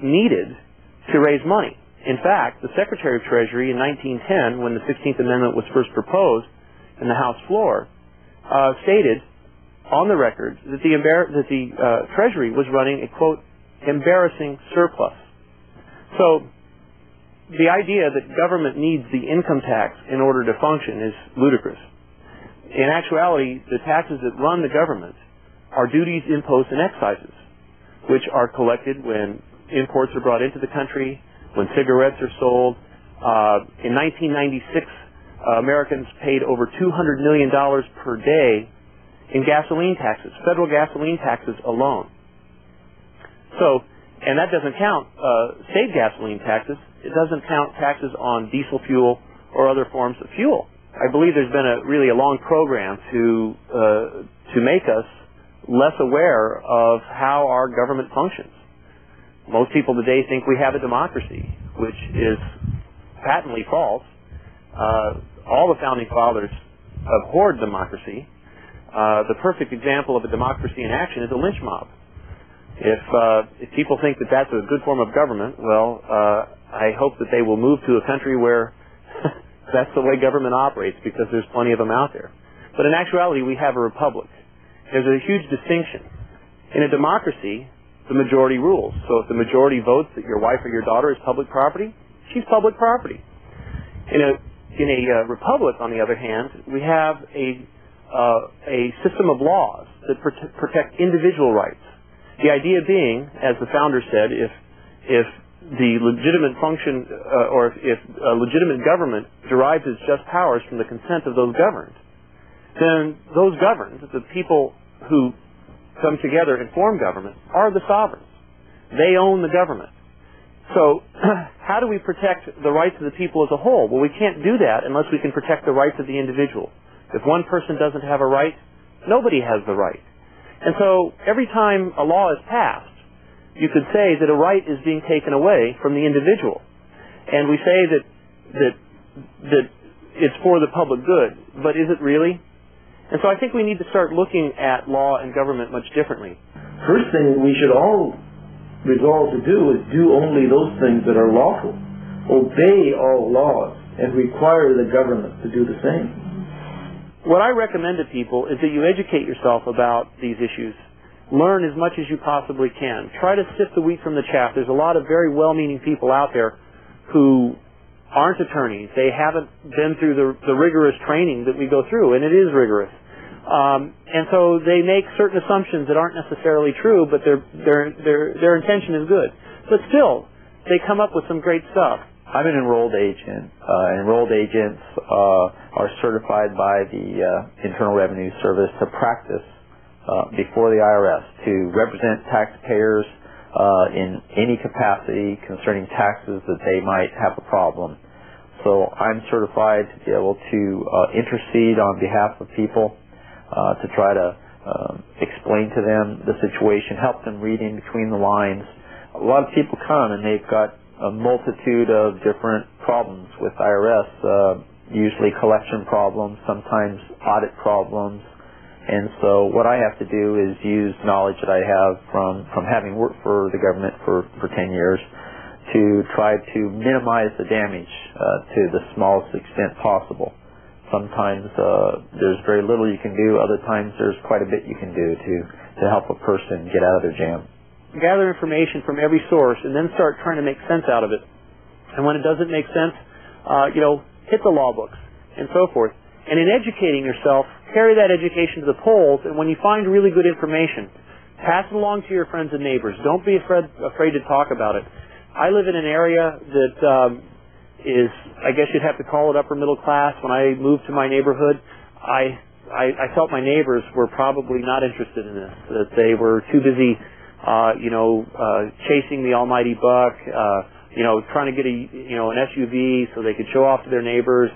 needed to raise money. In fact, the Secretary of Treasury in 1910, when the 16th Amendment was first proposed in the House floor, stated on the record that the Treasury was running a, quote, embarrassing surplus. So the idea that government needs the income tax in order to function is ludicrous. In actuality, the taxes that run the government are duties, imposed, and excises, which are collected when imports are brought into the country, when cigarettes are sold. In 1996, Americans paid over $200 million per day in gasoline taxes, federal gasoline taxes alone. So, and that doesn't count state gasoline taxes. It doesn't count taxes on diesel fuel or other forms of fuel. I believe there's been really a long program to make us less aware of how our government functions. Most people today think we have a democracy, which is patently false. All the founding fathers abhorred democracy. The perfect example of a democracy in action is a lynch mob. If people think that that's a good form of government, well, I hope that they will move to a country where that's the way government operates, because there's plenty of them out there. But in actuality, we have a republic. There's a huge distinction. In a democracy, the majority rules. So if the majority votes that your wife or your daughter is public property, she's public property. In a republic, on the other hand, we have a system of laws that protect individual rights. The idea being, as the founder said, if the legitimate function, or if a legitimate government derives its just powers from the consent of those governed, then those governed, the people who come together and form government, are the sovereigns. They own the government. So how do we protect the rights of the people as a whole? Well, we can't do that unless we can protect the rights of the individual. If one person doesn't have a right, nobody has the right. And so every time a law is passed, you could say that a right is being taken away from the individual. And we say that it's for the public good, but is it really? And so I think we need to start looking at law and government much differently. First thing we should all resolve to do is do only those things that are lawful. Obey all laws and require the government to do the same. What I recommend to people is that you educate yourself about these issues. Learn as much as you possibly can. Try to sift the wheat from the chaff. There's a lot of very well-meaning people out there who aren't attorneys. They haven't been through the rigorous training that we go through, and it is rigorous. And so they make certain assumptions that aren't necessarily true, but their intention is good. But still, they come up with some great stuff. I'm an enrolled agent. Enrolled agents are certified by the Internal Revenue Service to practice before the IRS, to represent taxpayers in any capacity concerning taxes that they might have a problem. So I'm certified to be able to intercede on behalf of people, to try to explain to them the situation, help them read in between the lines. A lot of people come and they've got a multitude of different problems with IRS, usually collection problems, sometimes audit problems. And so what I have to do is use knowledge that I have from having worked for the government for 10 years to try to minimize the damage to the smallest extent possible. Sometimes there's very little you can do. Other times there's quite a bit you can do to help a person get out of their jam. Gather information from every source and then start trying to make sense out of it. And when it doesn't make sense, hit the law books and so forth. And in educating yourself, carry that education to the polls, and when you find really good information, pass it along to your friends and neighbors. Don't be afraid to talk about it. I live in an area that is, I guess you'd have to call it upper middle class. When I moved to my neighborhood, I felt my neighbors were probably not interested in this, that they were too busy, chasing the almighty buck, trying to get an SUV so they could show off to their neighbors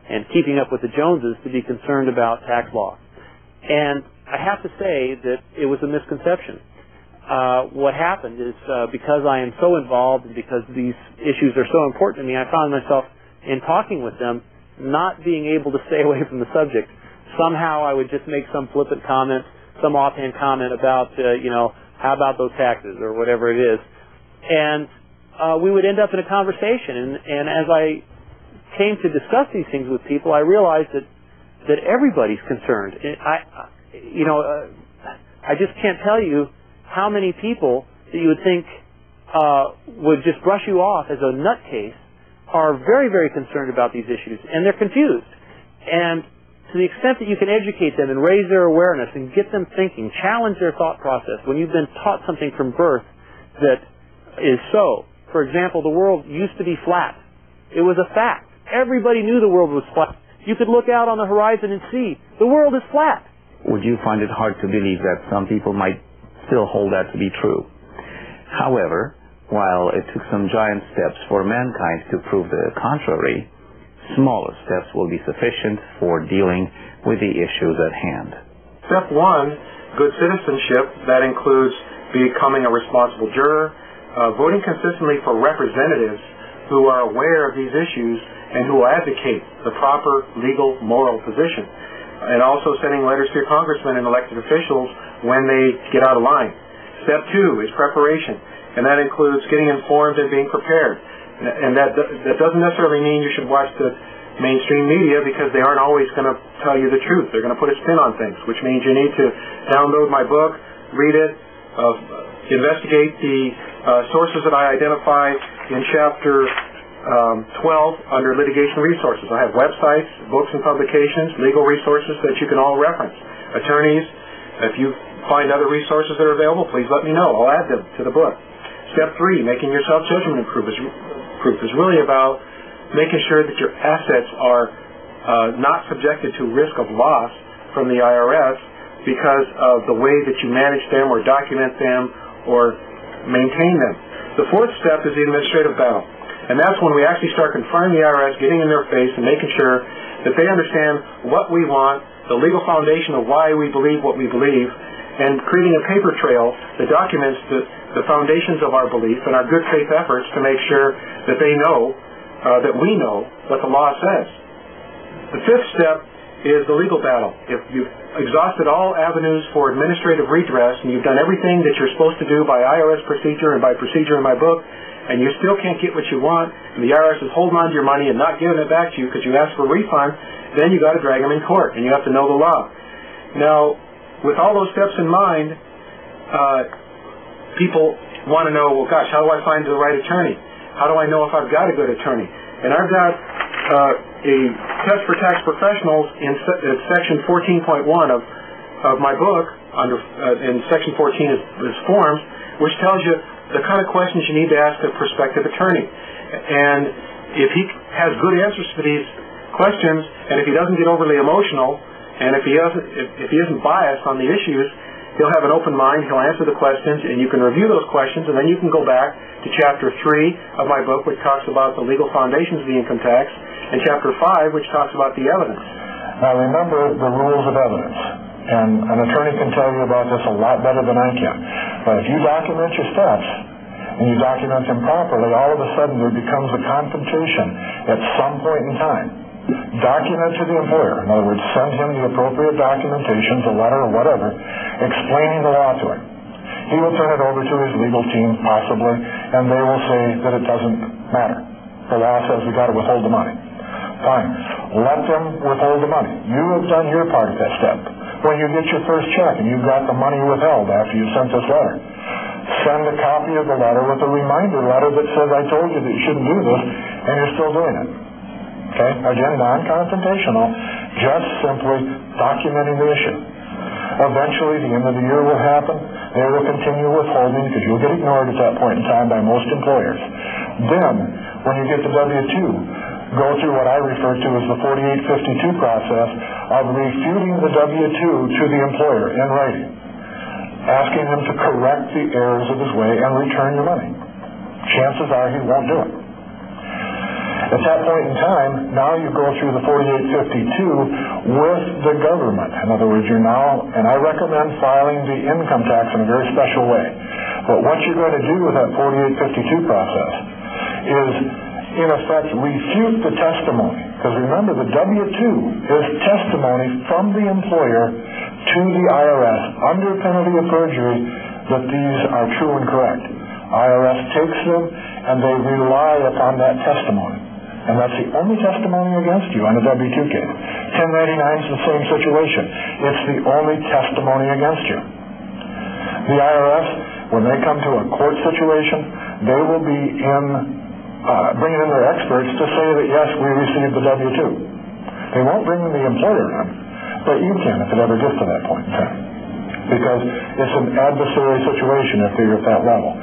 and keeping up with the Joneses to be concerned about tax law. And I have to say that it was a misconception. What happened is because I am so involved and because these issues are so important to me, I found myself in talking with them not being able to stay away from the subject. Somehow I would just make some flippant comment, some offhand comment about, how about those taxes or whatever it is. And we would end up in a conversation. And as I came to discuss these things with people, I realized that everybody's concerned. I just can't tell you how many people that you would think would just brush you off as a nutcase are very, very concerned about these issues, and they're confused. And to the extent that you can educate them and raise their awareness and get them thinking, challenge their thought process when you've been taught something from birth that is so. For example, the world used to be flat. It was a fact. Everybody knew the world was flat. You could look out on the horizon and see the world is flat. Would you find it hard to believe that some people might still hold that to be true? However, while it took some giant steps for mankind to prove the contrary, smaller steps will be sufficient for dealing with the issues at hand. Step one, good citizenship. That includes becoming a responsible juror, voting consistently for representatives who are aware of these issues and who will advocate the proper legal, moral position. And also sending letters to your congressmen and elected officials when they get out of line. Step two is preparation, and that includes getting informed and being prepared. And that doesn't necessarily mean you should watch the mainstream media, because they aren't always going to tell you the truth. They're going to put a spin on things, which means you need to download my book, read it, investigate the sources that I identify in Chapter 12 under litigation resources. I have websites, books and publications, legal resources that you can all reference. Attorneys, if you find other resources that are available, please let me know. I'll add them to the book. Step 3, making your self-judgment proof is really about making sure that your assets are not subjected to risk of loss from the IRS because of the way that you manage them or document them or maintain them. The fourth step is the administrative battle. And that's when we actually start confronting the IRS, getting in their face and making sure that they understand what we want, the legal foundation of why we believe what we believe, and creating a paper trail that documents the foundations of our belief and our good faith efforts to make sure that they know, that we know what the law says. The fifth step is the legal battle. If you've exhausted all avenues for administrative redress and you've done everything that you're supposed to do by IRS procedure and by procedure in my book, and you still can't get what you want, and the IRS is holding on to your money and not giving it back to you because you asked for a refund, then you got to drag them in court, and you have to know the law. Now, with all those steps in mind, people want to know, well, gosh, how do I find the right attorney? How do I know if I've got a good attorney? And I've got a test for tax professionals in Section 14.1 of my book, in Section 14 is forms, which tells you the kind of questions you need to ask a prospective attorney. And if he has good answers to these questions, and if he doesn't get overly emotional, and if he isn't biased on the issues, he'll have an open mind, he'll answer the questions, and you can review those questions, and then you can go back to Chapter 3 of my book, which talks about the legal foundations of the income tax, and Chapter 5, which talks about the evidence. Now remember the rules of evidence, and an attorney can tell you about this a lot better than I can. But if you document your steps, and you document them properly, all of a sudden there becomes a confrontation at some point in time. Document to the employer. In other words, send him the appropriate documentations, a letter or whatever, explaining the law to him. He will turn it over to his legal team, possibly, and they will say that it doesn't matter. The law says we've got to withhold the money. Fine. Let them withhold the money. You have done your part of that step. When you get your first check and you've got the money withheld after you sent this letter, send a copy of the letter with a reminder letter that says, I told you that you shouldn't do this, and you're still doing it. Okay? Again, non-confrontational, just simply documenting the issue. Eventually, the end of the year will happen. They will continue withholding because you'll get ignored at that point in time by most employers. Then, when you get to W-2, go through what I refer to as the 4852 process of refuting the W-2 to the employer in writing, asking him to correct the errors of his way and return your money. Chances are he won't do it. At that point in time, now you go through the 4852 with the government. In other words, you're now, and I recommend filing the income tax in a very special way. But what you're going to do with that 4852 process is, in effect, refute the testimony. Because remember, the W-2 is testimony from the employer to the IRS under penalty of perjury that these are true and correct. IRS takes them and they rely upon that testimony. And that's the only testimony against you on a W-2 case. 1099 is the same situation. It's the only testimony against you. The IRS, when they come to a court situation, they will be bringing in their experts to say that, yes, we received the W-2. They won't bring the employer in, but you can if it ever gets to that point in time. Because it's an adversary situation if they're at that level.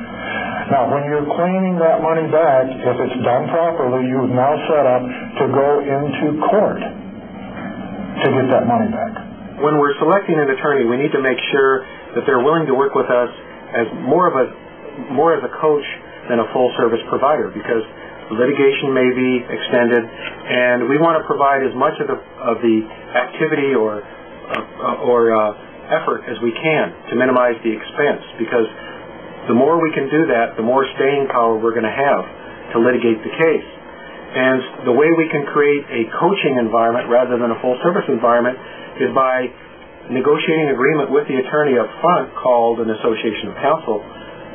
Now, when you're claiming that money back, if it's done properly, you've now set up to go into court to get that money back. When we're selecting an attorney, we need to make sure that they're willing to work with us as more as a coach than a full-service provider, because litigation may be extended, and we want to provide as much of the activity or effort as we can to minimize the expense, because the more we can do that, the more staying power we're going to have to litigate the case. And the way we can create a coaching environment rather than a full-service environment is by negotiating an agreement with the attorney up front called an association of counsel,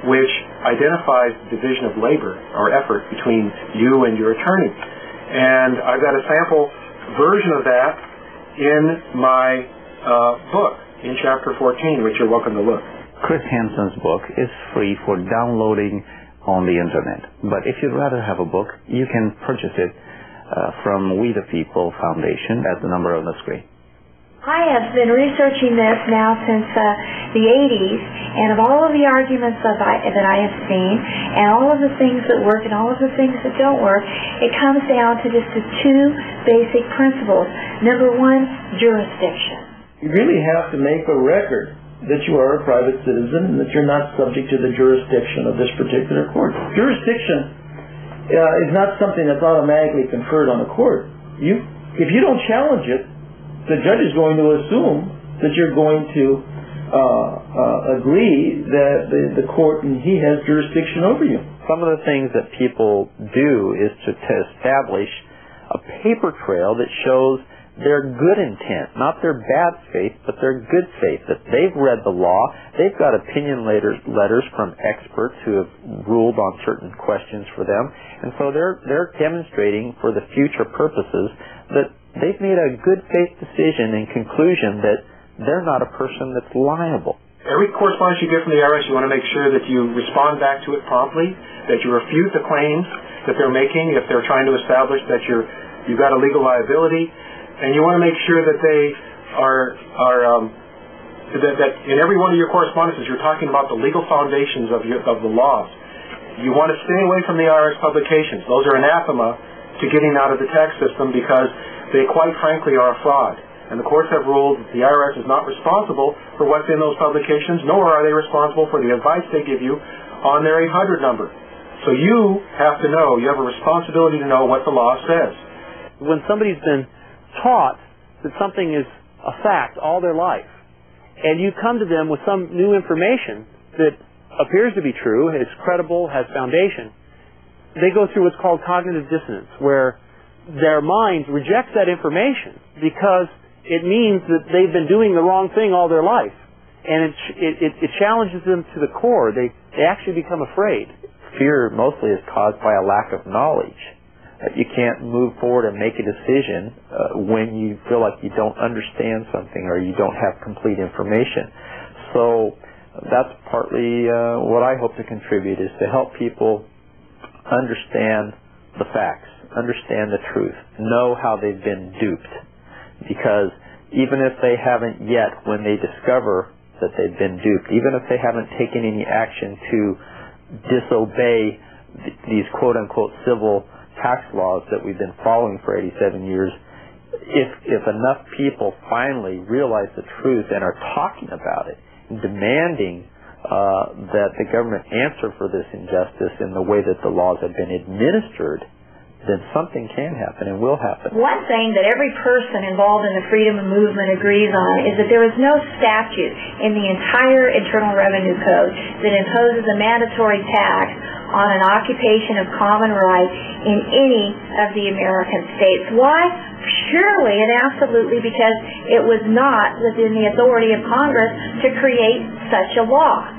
which identifies the division of labor or effort between you and your attorney. And I've got a sample version of that in my book in Chapter 14, which you're welcome to look. Chris Hansen's book is free for downloading on the internet. But if you'd rather have a book, you can purchase it from We the People Foundation at the number on the screen. I have been researching this now since the 80s, and of all of the arguments that I have seen, and all of the things that work and all of the things that don't work, it comes down to just the two basic principles. Number one, jurisdiction. You really have to make a record that you are a private citizen and that you're not subject to the jurisdiction of this particular court. Jurisdiction is not something that's automatically conferred on a court. If you don't challenge it, the judge is going to assume that you're going to agree that the court and he has jurisdiction over you. Some of the things that people do is to establish a paper trail that shows their good intent, not their bad faith, but their good faith, that they've read the law, they've got opinion letters from experts who have ruled on certain questions for them, and so they're demonstrating for the future purposes that they've made a good faith decision and conclusion that they're not a person that's liable. Every correspondence you get from the IRS, you want to make sure that you respond back to it promptly, that you refute the claims that they're making if they're trying to establish that you've got a legal liability. And you want to make sure that they that in every one of your correspondences you're talking about the legal foundations of the laws. You want to stay away from the IRS publications. Those are anathema to getting out of the tax system because they quite frankly are a fraud. And the courts have ruled that the IRS is not responsible for what's in those publications, nor are they responsible for the advice they give you on their 800 number. So you have to know, you have a responsibility to know what the law says. When somebody's been taught that something is a fact all their life, and you come to them with some new information that appears to be true, is credible, has foundation, they go through what's called cognitive dissonance, where their mind rejects that information because it means that they've been doing the wrong thing all their life. And it challenges them to the core. They actually become afraid. Fear mostly is caused by a lack of knowledge. You can't move forward and make a decision when you feel like you don't understand something or you don't have complete information. So that's partly what I hope to contribute, is to help people understand the facts, understand the truth, know how they've been duped. Because even if they haven't yet, when they discover that they've been duped, even if they haven't taken any action to disobey these quote-unquote civil tax laws that we've been following for 87 years, if enough people finally realize the truth and are talking about it and demanding that the government answer for this injustice in the way that the laws have been administered, then something can happen and will happen. One thing that every person involved in the freedom of movement agrees on is that there is no statute in the entire Internal Revenue Code that imposes a mandatory tax on an occupation of common right in any of the American states. Why? Surely and absolutely because it was not within the authority of Congress to create such a law.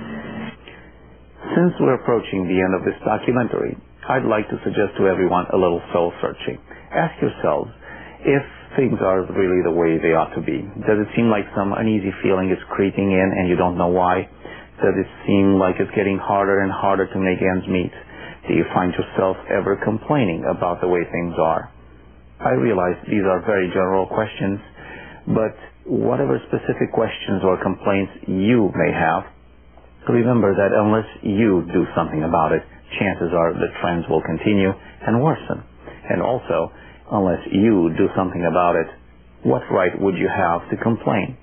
Since we're approaching the end of this documentary, I'd like to suggest to everyone a little soul-searching. Ask yourselves if things are really the way they ought to be. Does it seem like some uneasy feeling is creeping in and you don't know why? Does it seem like it's getting harder and harder to make ends meet? Do you find yourself ever complaining about the way things are? I realize these are very general questions, but whatever specific questions or complaints you may have, remember that unless you do something about it, chances are the trends will continue and worsen. And also, unless you do something about it, what right would you have to complain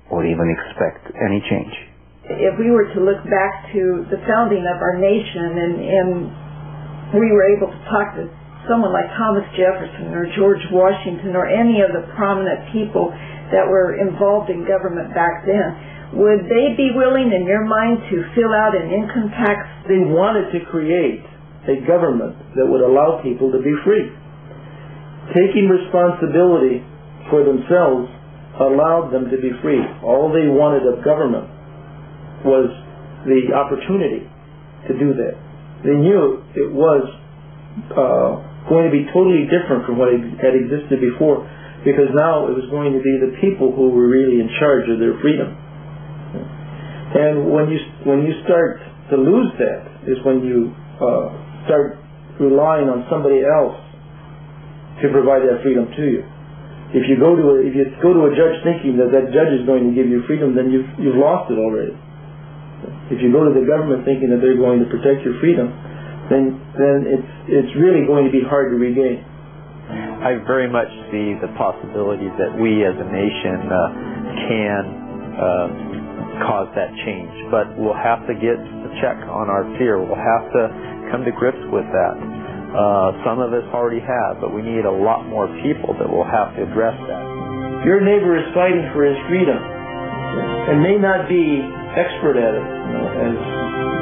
or even expect any change? If we were to look back to the founding of our nation and we were able to talk to someone like Thomas Jefferson or George Washington or any of the prominent people that were involved in government back then, would they be willing, in your mind, to fill out an income tax? They wanted to create a government that would allow people to be free. Taking responsibility for themselves allowed them to be free. All they wanted of government was the opportunity to do that. They knew it was going to be totally different from what had existed before, because now it was going to be the people who were really in charge of their freedom. And when you start to lose that is when you start relying on somebody else to provide that freedom to you. If you go to a judge thinking that judge is going to give you freedom, then you've lost it already. If you go to the government thinking that they're going to protect your freedom, then it's really going to be hard to regain. I very much see the possibility that we as a nation can cause that change, but we'll have to get a check on our fear. We'll have to come to grips with that. Some of us already have, but we need a lot more people that will have to address that. Your neighbor is fighting for his freedom and may not be expert at it, as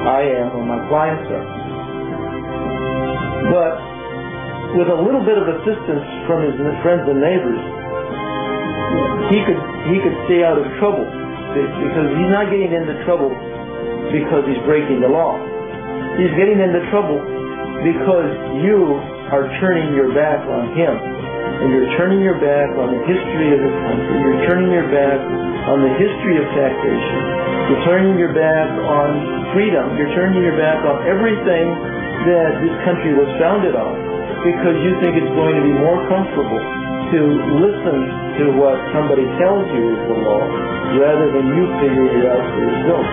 I am or my clients are. But with a little bit of assistance from his friends and neighbors, he could stay out of trouble, because he's not getting into trouble because he's breaking the law. He's getting into trouble because you are turning your back on him, and you're turning your back on the history of this country. You're turning your back on the history of taxation. You're turning your back on freedom. You're turning your back on everything that this country was founded on, because you think it's going to be more comfortable to listen to what somebody tells you is the law rather than you figuring it out for yourself.